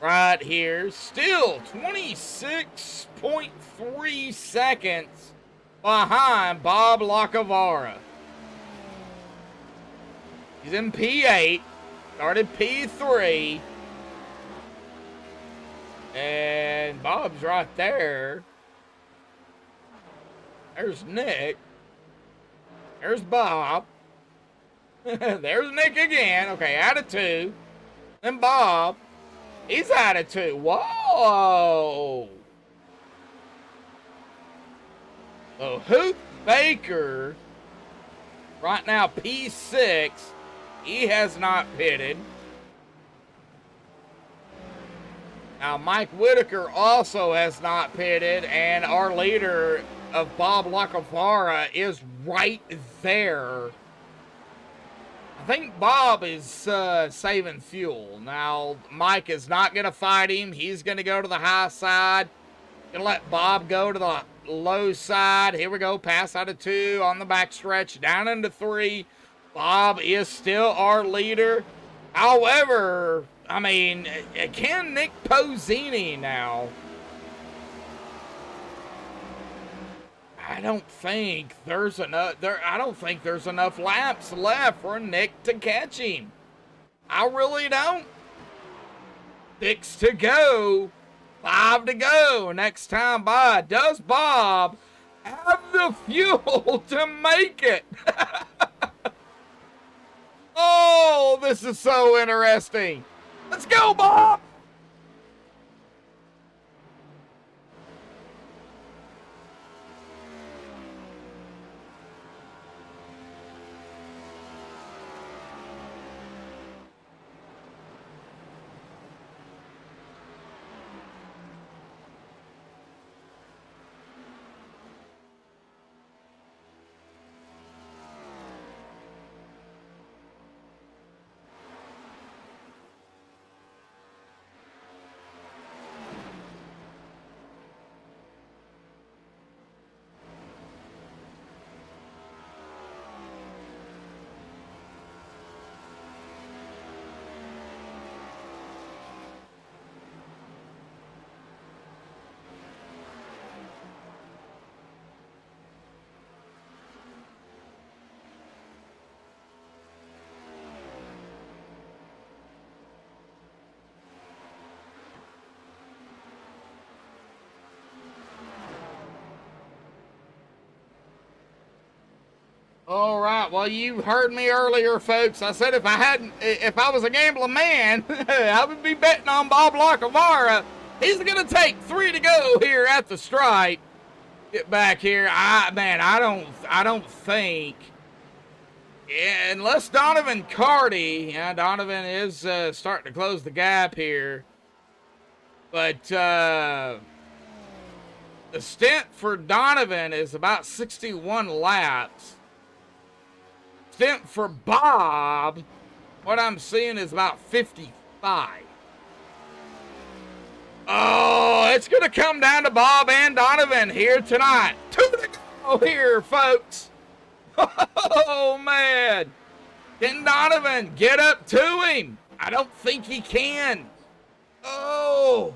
right here. Still 26.3 seconds behind Bob Lacavara. He's in P8, started P3. And Bob's right there. There's Nick. There's Bob. There's Nick again. Okay, out of 2. Then Bob. He's out of 2. Whoa. So Hoop Baker, right now P6. He has not pitted. Now, Mike Whitaker also has not pitted, and our leader of Bob Lacavara is right there. I think Bob is saving fuel. Now, Mike is not going to fight him. He's going to go to the high side. Going to let Bob go to the low side. Here we go. Pass out of 2 on the backstretch. Down into 3. Bob is still our leader. However, I mean, can Nick Pozzini now? I don't think there's enough. I don't think there's enough laps left for Nick to catch him. I really don't. 6 to go. 5 to go. Next time by. Does Bob have the fuel to make it? Oh, this is so interesting. Let's go, Bob! All right. Well, you heard me earlier, folks. I said if I was a gambling man, I would be betting on Bob Lacavara. He's going to take 3 to go here at the stripe. Get back here. I don't think. Yeah, unless Donovan Carty. Yeah, Donovan is starting to close the gap here. But the stint for Donovan is about 61 laps. Stint for Bob, what I'm seeing is about 55. Oh, it's going to come down to Bob and Donovan here tonight. 2 to go here, folks. Oh, man. Can Donovan get up to him? I don't think he can. Oh.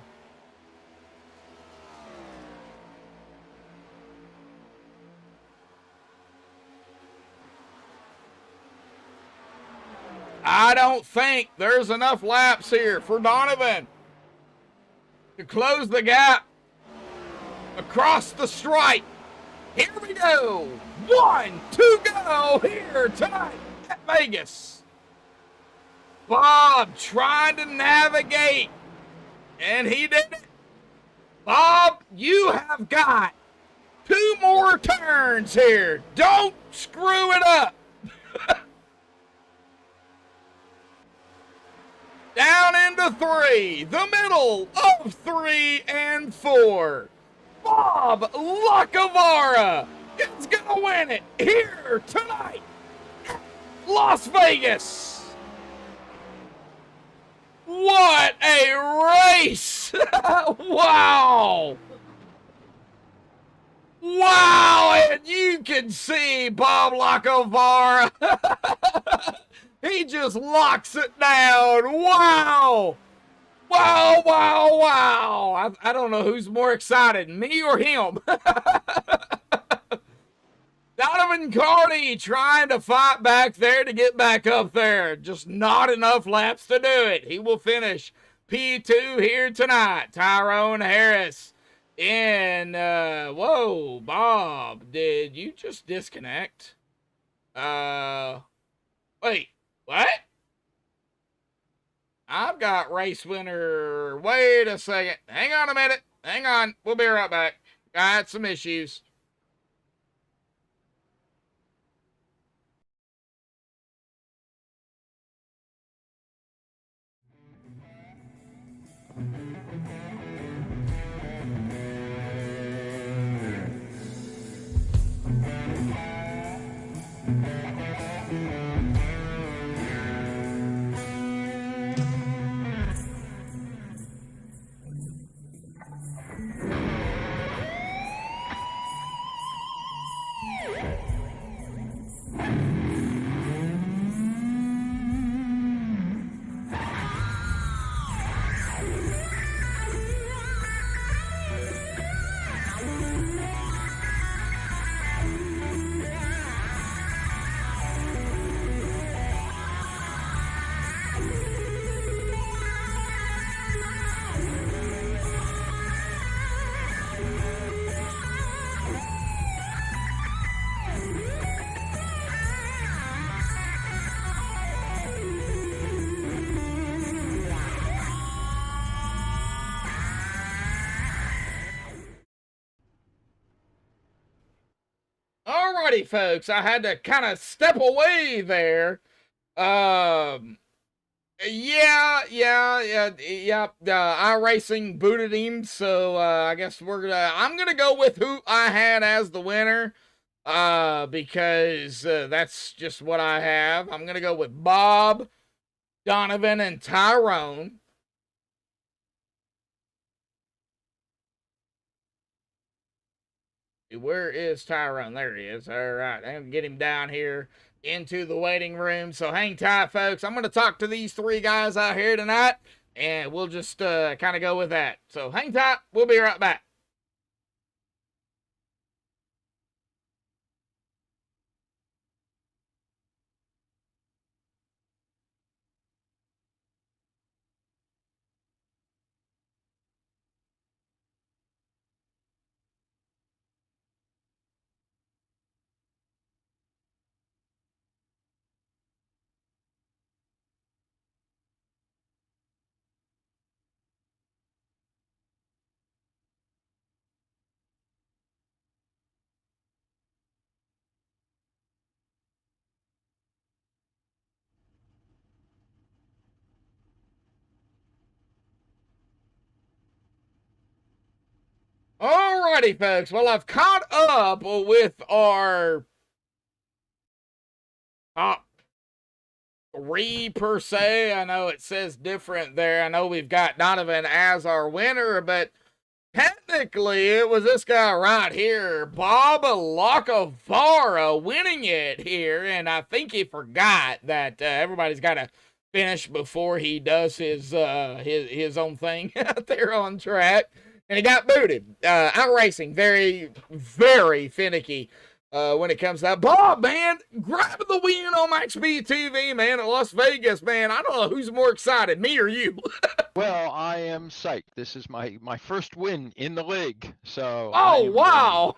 I don't think there's enough laps here for Donovan to close the gap across the stripe. Here we go. 1 to go here tonight at Vegas. Bob trying to navigate, and he did it. Bob, you have got 2 more turns here. Don't screw it up. Down into 3, the middle of 3 and 4. Bob Lacavara is going to win it here tonight, Las Vegas. What a race! Wow! Wow, and you can see Bob Lacavara. He just locks it down. Wow! Wow, wow, wow. I don't know who's more excited, me or him. Donovan Carney trying to fight back there to get back up there. Just not enough laps to do it. He will finish P2 here tonight. Tyrone Harris in, whoa, Bob, did you just disconnect? Wait, what? I've got race winner. Wait a second. Hang on a minute. Hang on. We'll be right back. Got some issues. Alrighty, folks, I had to kind of step away there. iRacing booted him, so I guess I'm gonna go with who I had as the winner, because that's just what I have. I'm gonna go with Bob, Donovan, and Tyrone. Where is Tyrone? There he is. All right. I'm going to get him down here into the waiting room. So hang tight, folks. I'm going to talk to these 3 guys out here tonight, and we'll just kind of go with that. So hang tight. We'll be right back. Alrighty, folks. Well, I've caught up with our top 3 per se. I know it says different there. I know we've got Donovan as our winner, but technically it was this guy right here, Bob Lacavara, winning it here, and I think he forgot that everybody's got to finish before he does his own thing out there on track. And he got booted. iRacing, very, very finicky. when it comes to that. Bob, man, grab the win on MaxspeedTV, man, at Las Vegas, man. I don't know who's more excited, me or you. Well, I am psyched. This is my first win in the league, so Oh, wow.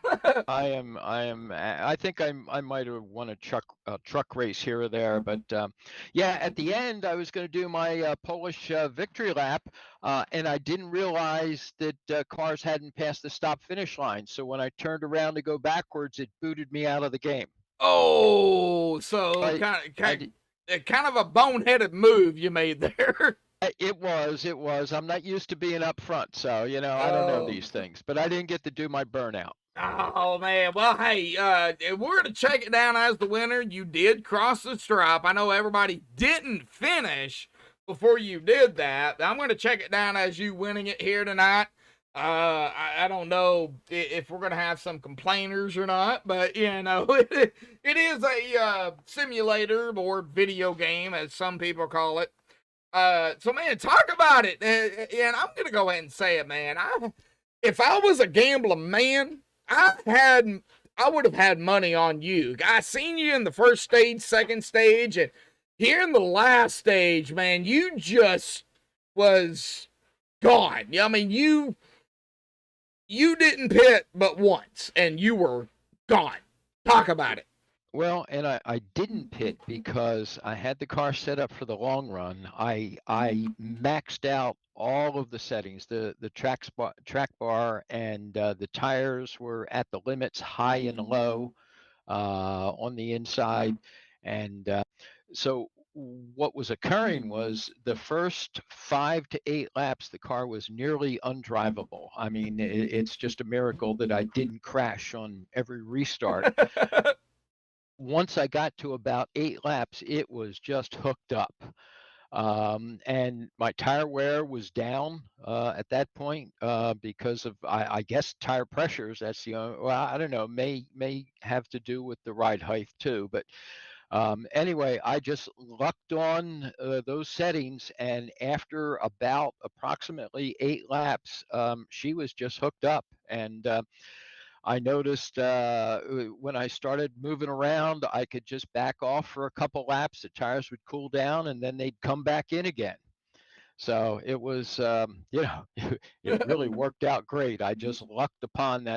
I think I might have won a truck race here or there, but yeah, at the end I was going to do my Polish victory lap, and I didn't realize that cars hadn't passed the stop finish line. So when I turned around to go backwards, it booted me out of the game. Oh, so kind of a boneheaded move you made there. It was. I'm not used to being up front, so I don't know these things. But I didn't get to do my burnout. Oh man, well hey, we're gonna check it down as the winner. You did cross the stripe. I know everybody didn't finish before you did that. I'm gonna check it down as you winning it here tonight. I don't know if we're gonna have some complainers or not, but it is a simulator or video game, as some people call it. So man, talk about it. And I'm gonna go ahead and say it, man. If I was a gambling man, I would have had money on you. I seen you in the first stage, second stage, and here in the last stage, man, you just was gone. I mean, you didn't pit but once, and you were gone. Talk about it. Well, and I didn't pit because I had the car set up for the long run. I maxed out all of the settings, the track bar, and the tires were at the limits, high and low, on the inside, and so what was occurring was the first 5 to 8 laps, the car was nearly undrivable. I mean, it's just a miracle that I didn't crash on every restart. Once I got to about 8 laps, it was just hooked up. And my tire wear was down at that point because of, I guess, tire pressures. That's the only, well, I don't know, may have to do with the ride height too. But anyway, I just lucked on those settings, and after about approximately 8 laps, she was just hooked up. And I noticed when I started moving around, I could just back off for a couple laps. The tires would cool down, and then they'd come back in again. So it was, it really worked out great. I just lucked upon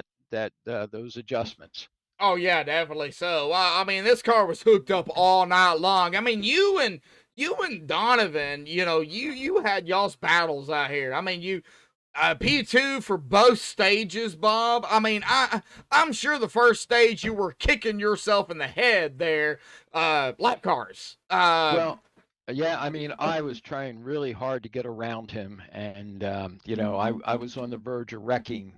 those adjustments. Oh yeah, definitely so. I mean, this car was hooked up all night long. I mean, you and Donovan, you had y'all's battles out here. I mean, P2 for both stages, Bob. I mean, I'm sure the first stage you were kicking yourself in the head there, lap cars. Well, yeah, I mean, I was trying really hard to get around him, and I was on the verge of wrecking,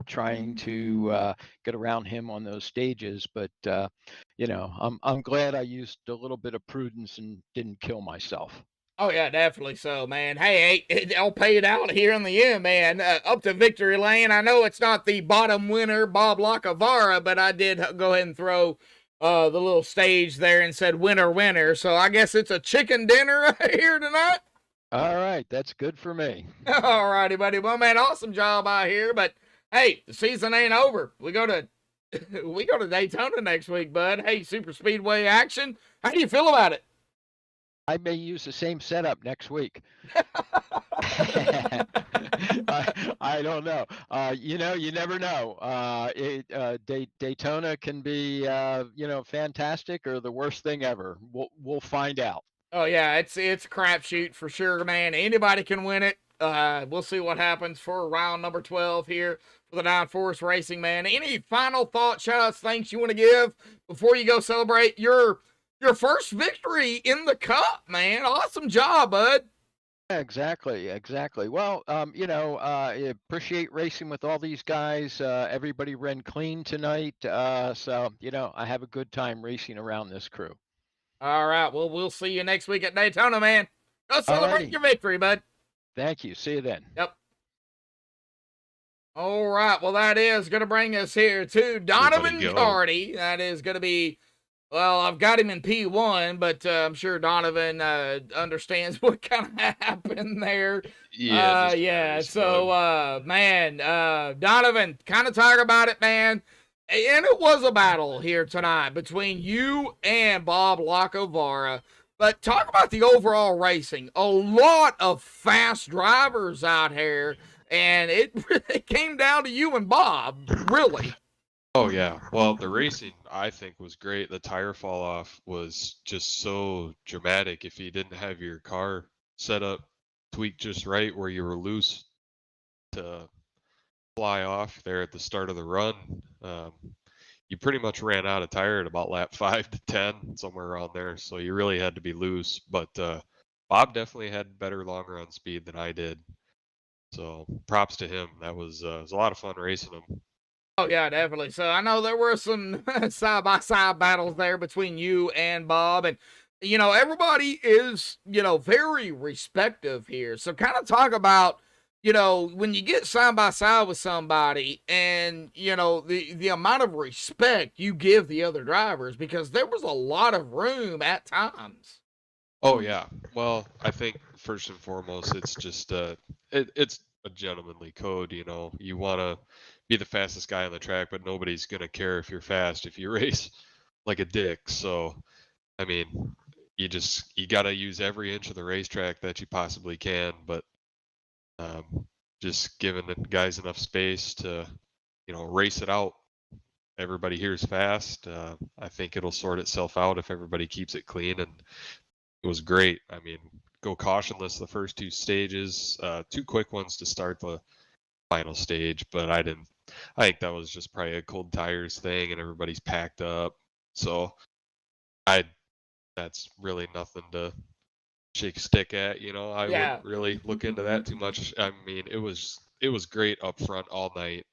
trying to get around him on those stages. But I'm glad I used a little bit of prudence and didn't kill myself. Oh yeah, definitely so, man. Hey, I'll pay it out here in the end, man. Up to victory lane. I know it's not the bottom winner, Bob Lacavara, but I did go ahead and throw the little stage there and said winner, winner. So I guess it's a chicken dinner here tonight. All right, that's good for me. All righty, buddy. Well, man, awesome job out here. But hey, the season ain't over. We go to Daytona next week, bud. Hey, super speedway action. How do you feel about it? I may use the same setup next week. I don't know. You never know. Daytona can be, fantastic or the worst thing ever. We'll find out. Oh yeah, it's a crapshoot for sure, man. Anybody can win it. We'll see what happens for round number 12 here for the Downforce Racing, man. Any final thoughts, shout-outs, thanks you want to give before you go celebrate your first victory in the Cup, man? Awesome job, bud. Exactly. Well, I appreciate racing with all these guys. Everybody ran clean tonight. So, I have a good time racing around this crew. All right. Well, we'll see you next week at Daytona, man. Go celebrate your victory, bud. Thank you. See you then. Yep. All right. Well, that is going to bring us here to Donovan Carty. That is going to be, well, I've got him in P1, but I'm sure Donovan understands what kind of happened there. Yeah. So, man, Donovan, kind of talk about it, man. And it was a battle here tonight between you and Bob Lacovara. But talk about the overall racing. A lot of fast drivers out here, and it came down to you and Bob, really. Oh yeah. Well, the racing I think was great. The tire fall off was just so dramatic. If you didn't have your car set up tweaked just right where you were loose to fly off there at the start of the run, you pretty much ran out of tire at about lap 5 to 10, somewhere around there. So you really had to be loose. But Bob definitely had better long run speed than I did. So props to him. That was it was a lot of fun racing him. Oh, yeah, definitely. So I know there were some side-by-side battles there between you and Bob. And, you know, everybody is, you know, very respective here. So kind of talk about, you know, when you get side-by-side with somebody and, you know, the amount of respect you give the other drivers, because there was a lot of room at times. Oh yeah. Well, I think first and foremost, it's just it's a gentlemanly code. You know, you want to be the fastest guy on the track, but nobody's gonna care if you're fast if you race like a dick. So, I mean, you gotta use every inch of the racetrack that you possibly can, but just giving the guys enough space to, you know, race it out. Everybody here is fast. I think it'll sort itself out if everybody keeps it clean, and it was great. I mean, go cautionless the first two stages, two quick ones to start the final stage, but I think that was just probably a cold tires thing and everybody's packed up. So that's really nothing to shake a stick at, you know. I Yeah. wouldn't really look into that too much. I mean, it was great up front all night.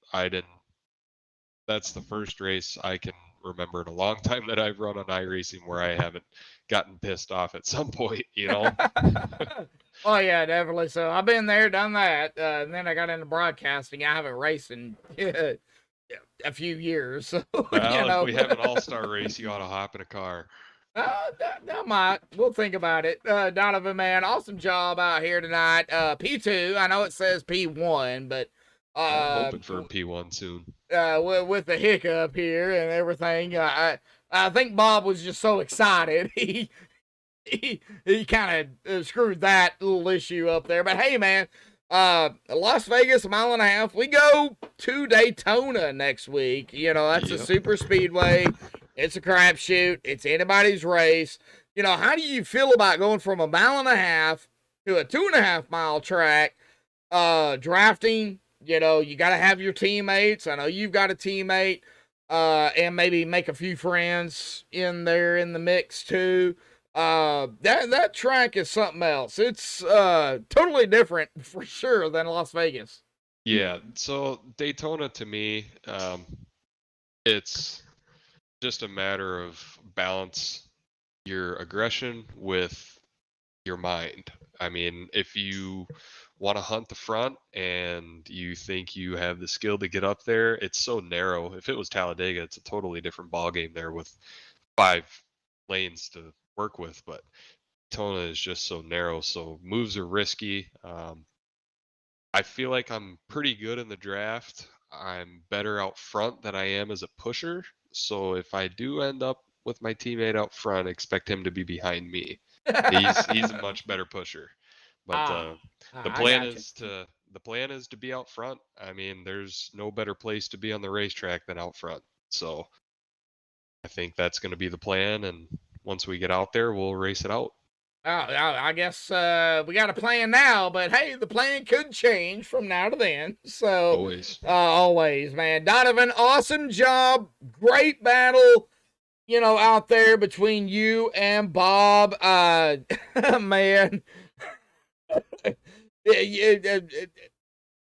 That's the first race I can remember in a long time that I've run on iRacing where I haven't gotten pissed off at some point, you know. Oh, yeah, definitely. So I've been there, done that. And then I got into broadcasting. I haven't raced in a few years. So, Well, you know. if we have an all-star race, you ought to hop in a car. That might. We'll think about it. Donovan, man, awesome job out here tonight. P2, I know it says P1, but I'm hoping for a P1 soon. With the hiccup here and everything, I think Bob was just so excited. He kind of screwed that little issue up there. But hey, man, Las Vegas, a mile and a half. We go to Daytona next week. You know, that's a super speedway. It's a crapshoot. It's anybody's race. You know, how do you feel about going from a mile and a half to a 2.5 mile track? Drafting, you know, you got to have your teammates. I know you've got a teammate, and maybe make a few friends in there in the mix too. That track is something else. It's totally different for sure than Las Vegas. Yeah, so Daytona to me, it's just a matter of balance your aggression with your mind. I mean, if you want to hunt the front and you think you have the skill to get up there, it's so narrow. If it was Talladega, it's a totally different ballgame there with 5 lanes to work with, but Daytona is just so narrow, so moves are risky. I feel like I'm pretty good in the draft. I'm better out front than I am as a pusher, so if I do end up with my teammate out front, expect him to be behind me. He's a much better pusher. But the plan is to be out front. I mean, there's no better place to be on the racetrack than out front. So I think that's going to be the plan, and once we get out there, we'll race it out. Oh, I guess we got a plan now, but hey, the plan could change from now to then. So always, man. Donovan, awesome job, great battle. You know, out there between you and Bob, man.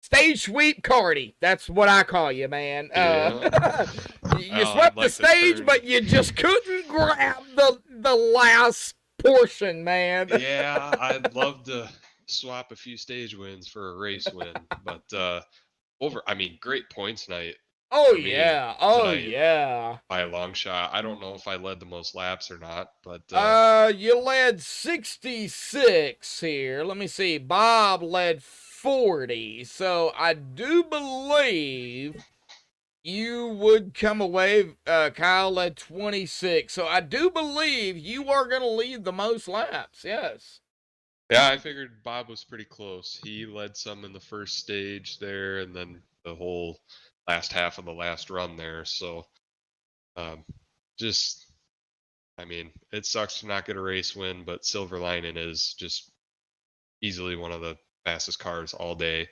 Stage sweep Cardi. That's what I call you, man. You swept the stage, but you just couldn't grab the last portion, man. Yeah, I'd love to swap a few stage wins for a race win, but great points night. Oh yeah, yeah. By a long shot. I don't know if I led the most laps or not, but you led 66 here. Let me see. Bob led 40, so I do believe You would come away, Kyle, at 26. So I do believe you are going to lead the most laps. Yes. Yeah, I figured Bob was pretty close. He led some in the first stage there, and then the whole last half of the last run there. So, just, I mean, it sucks to not get a race win, but silver lining is just easily one of the fastest cars all day.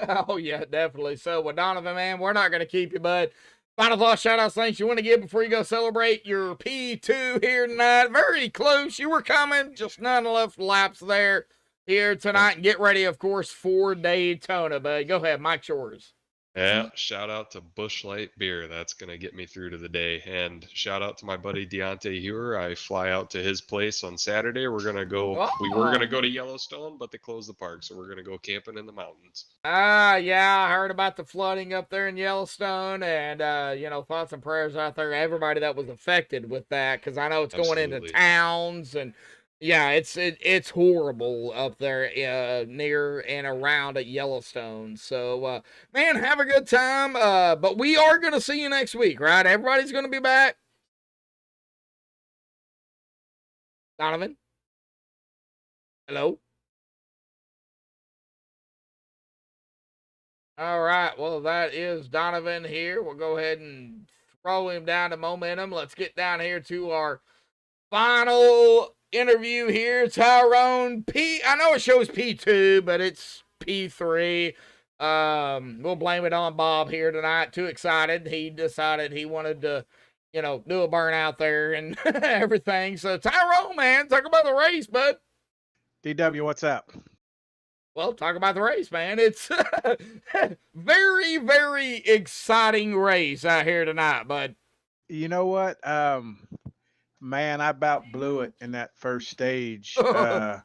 Oh, yeah, definitely. So, with Donovan, man, we're not going to keep you, bud. Final thoughts, shout outs, things you want to give before you go celebrate your P2 here tonight. Very close. You were coming, just none enough laps there here tonight. And get ready, of course, for Daytona, bud. Go ahead, Mike's yours. Yeah, shout out to Busch Light Beer. That's going to get me through to the day. And shout out to my buddy Deontay Hewer. I fly out to his place on Saturday. We're going to go, we were going to go to Yellowstone, but they closed the park. So we're going to go camping in the mountains. Yeah, I heard about the flooding up there in Yellowstone, and, thoughts and prayers out there. Everybody that was affected with that, because I know it's going into towns and, yeah, it's horrible up there near and around at Yellowstone. So, man, have a good time. But we are going to see you next week, right? Everybody's going to be back. Donovan? Hello? All right. Well, that is Donovan here. We'll go ahead and throw him down to momentum. Let's get down here to our final interview here. Tyrone P. I know it shows P2, but it's P3. We'll blame it on Bob here tonight. Too excited. He decided he wanted to, do a burnout there and everything. So Tyrone, man, talk about the race, bud. DW, what's up? Well, talk about the race, man. It's very, very exciting race out here tonight, bud. You know what? Man, I about blew it in that first stage. I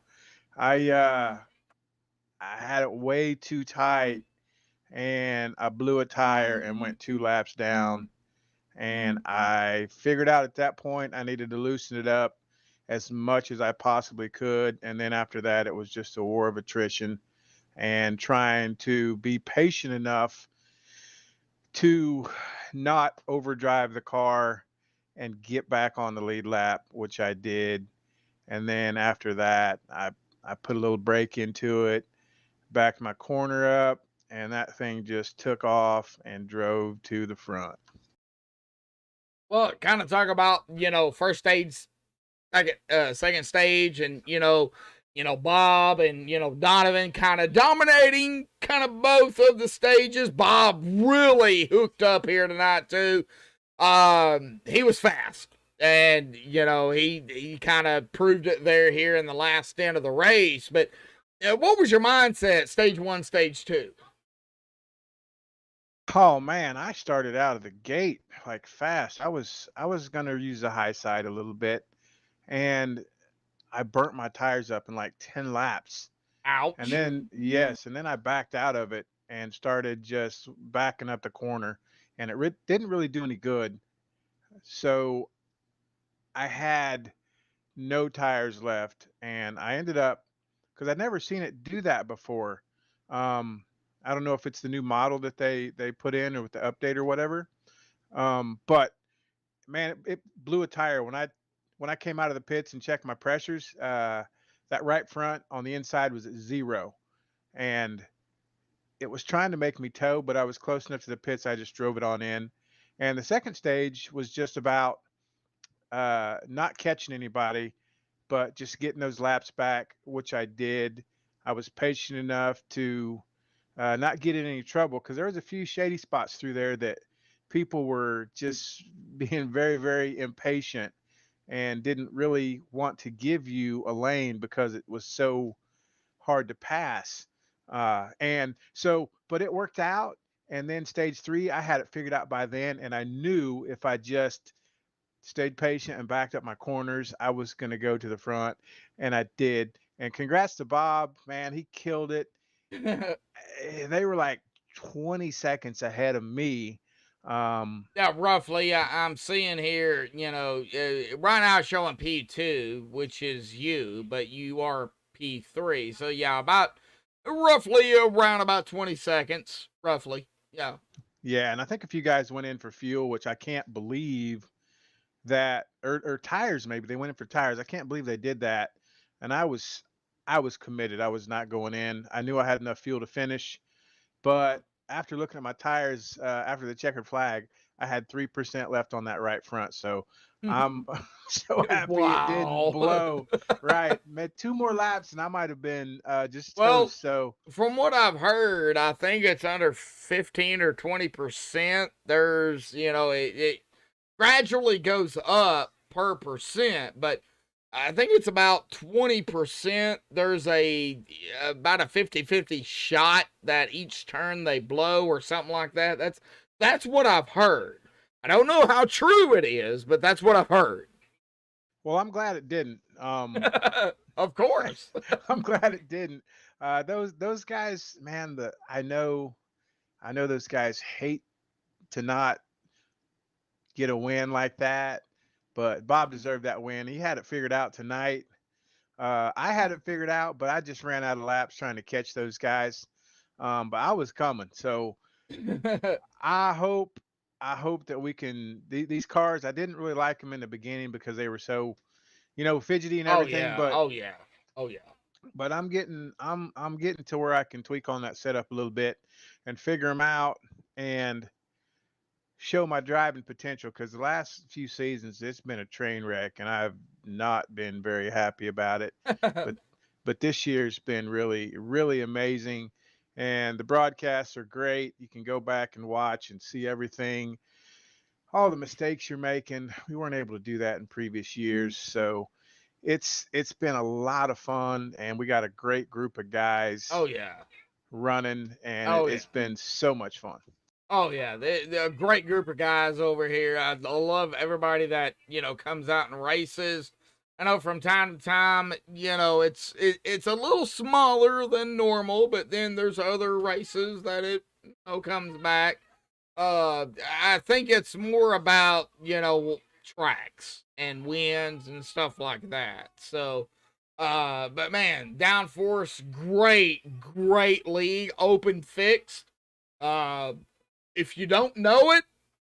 had it way too tight, and I blew a tire and went 2 laps down. And I figured out at that point I needed to loosen it up as much as I possibly could. And then after that, it was just a war of attrition and trying to be patient enough to not overdrive the car and get back on the lead lap, which I did. And then after that, I put a little brake into it, backed my corner up, and that thing just took off and drove to the front. Well, kind of talk about, first stage, second stage, and, Bob and, Donovan kind of dominating kind of both of the stages. Bob really hooked up here tonight, too. He was fast, and, he kind of proved it here in the last stint of the race. But what was your mindset, stage 1, stage 2? Oh man, I started out of the gate like fast. I was going to use the high side a little bit, and I burnt my tires up in like 10 laps. Ouch. And then and then I backed out of it and started just backing up the corner, and it didn't really do any good. So I had no tires left, and I ended up, because I'd never seen it do that before. I don't know if it's the new model that they put in or with the update or whatever. But man, it blew a tire when I came out of the pits and checked my pressures. That right front on the inside was at 0, and it was trying to make me tow, but I was close enough to the pits. I just drove it on in. And the second stage was just about not catching anybody, but just getting those laps back, which I did. I was patient enough to not get in any trouble, because there was a few shady spots through there that people were just being very, very impatient and didn't really want to give you a lane because it was so hard to pass. And so, but it worked out. And then stage 3, I had it figured out by then, and I knew if I just stayed patient and backed up my corners, I was going to go to the front, and I did. And congrats to Bob, man, he killed it. They were like 20 seconds ahead of me. Yeah, roughly. I'm seeing here, right now showing P2, which is you, but you are P3. So, yeah, roughly around about 20 seconds, roughly. Yeah. Yeah, and I think a few guys went in for fuel, which I can't believe that, or tires maybe. They went in for tires. I can't believe they did that. And I was committed. I was not going in. I knew I had enough fuel to finish, but after looking at my tires after the checkered flag, I had 3% left on that right front. So I'm so happy it didn't Wow. blow. Right, made 2 more laps, and I might have been just Well, toast. So from what I've heard, I think it's under 15 or 20%. There's, it gradually goes up per percent, but I think it's about 20%. There's about a 50-50 shot that each turn they blow or something like that. That's what I've heard. I don't know how true it is, but that's what I've heard. well, I'm glad it didn't. Of course. I'm glad it didn't. Those guys, man. I know those guys hate to not get a win like that, but Bob deserved that win. He had it figured out tonight. I had it figured out, but I just ran out of laps trying to catch those guys. But I was coming, so I hope I hope that we can these cars. I didn't really like them in the beginning because they were so fidgety and Oh everything, yeah. Oh yeah. Oh yeah. but I'm getting to where I can tweak on that setup a little bit and figure them out and show my driving potential, because the last few seasons it's been a train wreck and I've not been very happy about it. But but this year's been really really amazing, and the broadcasts are great. You can go back and watch and see everything, all the mistakes you're making. We weren't able to do that in previous years, so it's been a lot of fun, and we got a great group of guys Oh yeah. running, and Oh yeah. it's been so much fun. Oh yeah, they're a great group of guys over here. I love everybody that comes out and races. I know from time to time, it's a little smaller than normal, but then there's other races that it comes back. I think it's more about tracks and wins and stuff like that. So, but man, Downforce, great league, open fixed. Uh, if you don't know it,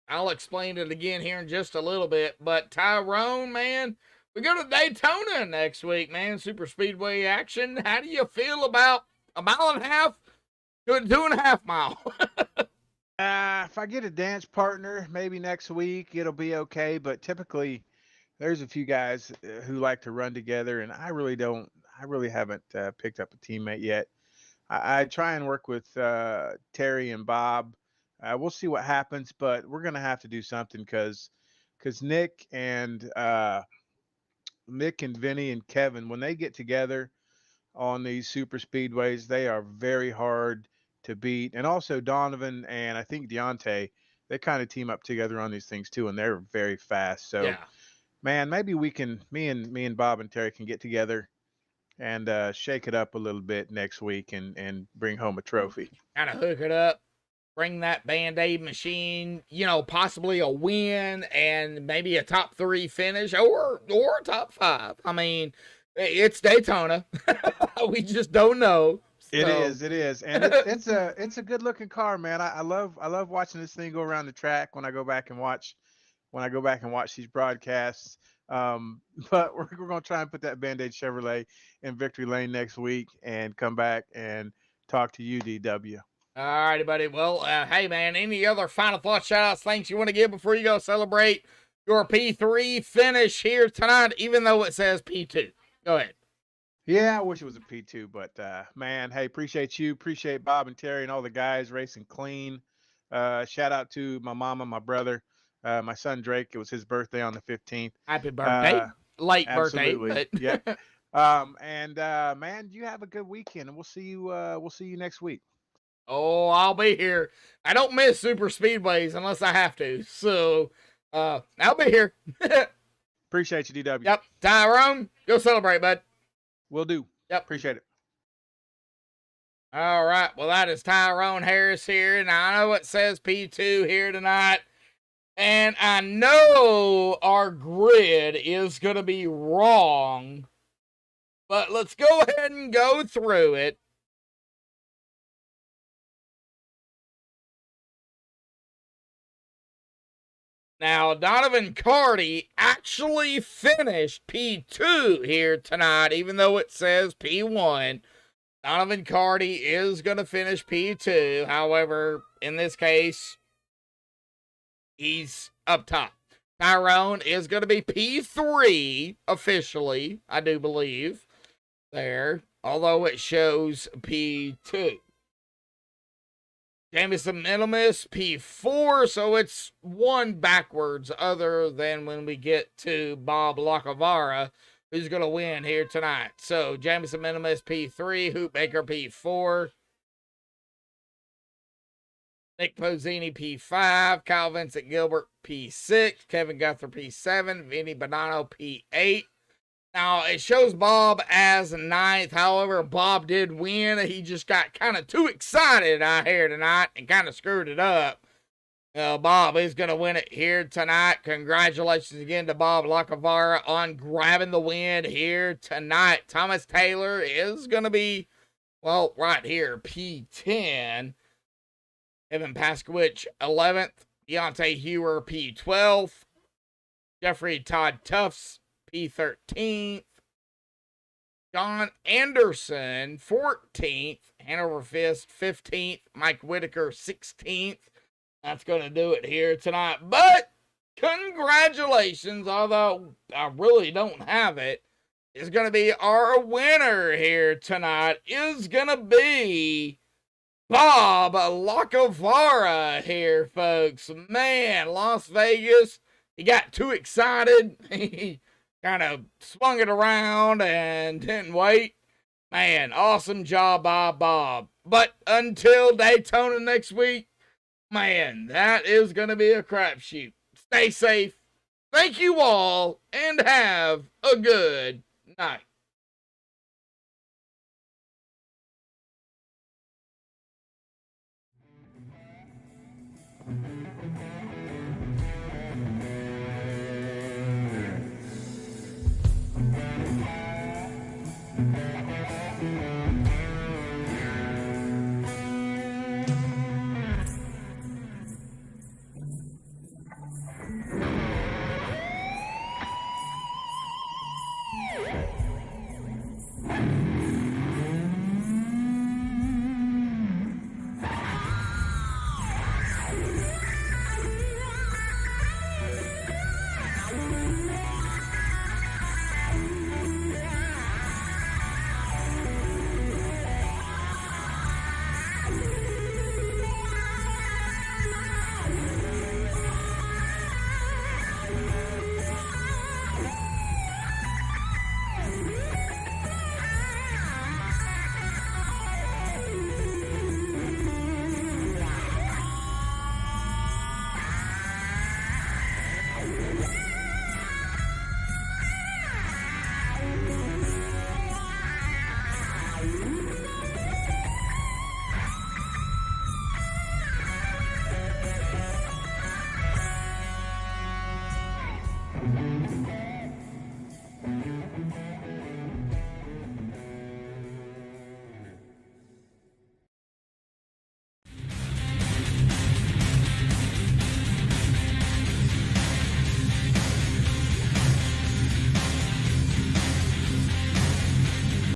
I'll explain it again here in just a little bit. But Tyrone, man, we go to Daytona next week, man. Super Speedway action. How do you feel about a mile and a half to a 2.5 mile? If I get a dance partner, maybe next week it'll be okay. But typically, there's a few guys who like to run together, and I really don't. I really haven't picked up a teammate yet. I try and work with Terry and Bob. We'll see what happens, but we're gonna have to do something because Nick and Vinny and Kevin, when they get together on these super speedways, they are very hard to beat. And also Donovan and I think Deontay, they kind of team up together on these things too, and they're very fast. So Yeah. man, maybe we can me and Bob and Terry can get together and shake it up a little bit next week and bring home a trophy. Kind of hook it up, bring that Band-Aid machine, possibly a win and maybe a top 3 finish or a top 5. I mean, it's Daytona. We just don't know. It So, is, and it's a good looking car, man. I love watching this thing go around the track when I go back and watch these broadcasts. But we're gonna try and put that Band-Aid Chevrolet in victory lane next week and come back and talk to you, DW. all righty, buddy. Well, hey, man, any other final thoughts, shout-outs, things you want to give before you go celebrate your P3 finish here tonight, even though it says P2? Go ahead. Yeah, I wish it was a P2, but man, hey, appreciate you, appreciate Bob and Terry and all the guys racing clean. Shout out to my mama, my brother, my son Drake. It was his birthday on the 15th. Happy birthday. Late Absolutely. birthday. But Yep. And man, you have a good weekend, and we'll see you next week. oh, I'll be here. I don't miss super speedways unless I have to. So, I'll be here. Appreciate you, DW. Yep. Tyrone, go celebrate, bud. Will do. Yep. Appreciate it. All right. Well, that is Tyrone Harris here. And I know it says P2 here tonight. And I know our grid is going to be wrong. But let's go ahead and go through it. Now, Donovan Carty actually finished P2 here tonight, even though it says P1. Donovan Carty is going to finish P2. However, in this case, he's up top. Tyrone is going to be P3 officially, I do believe, there, although it shows P2. Jamison Minimus, P4, so it's one backwards other than when we get to Bob Lacavara, who's going to win here tonight. So, Jamison Minimus, P3, Hoop Baker, P4. Nick Pozzini, P5. Kyle Vincent Gilbert, P6. Kevin Guthrie, P7. Vinny Bonanno, P8. Now, it shows Bob as 9th. However, Bob did win. He just got kind of too excited out here tonight and kind of screwed it up. Bob is going to win it here tonight. Congratulations again to Bob Lacavara on grabbing the win here tonight. Thomas Taylor is going to be, well, right here, P10. Evan Paskowicz, 11th. Deontay Hewer, P12th. Jeffrey Todd Tufts, P13th. John Anderson, 14th. Hanover Fist, 15th. Mike Whitaker, 16th. That's going to do it here tonight. But congratulations, although I really don't have it, is going to be our winner here tonight is going to be Bob Lacavara here, folks. Man, Las Vegas, he got too excited. He kind of swung it around and didn't wait. Man, awesome job by Bob. But until Daytona next week, man, that is going to be a crapshoot. Stay safe. Thank you all, and have a good night.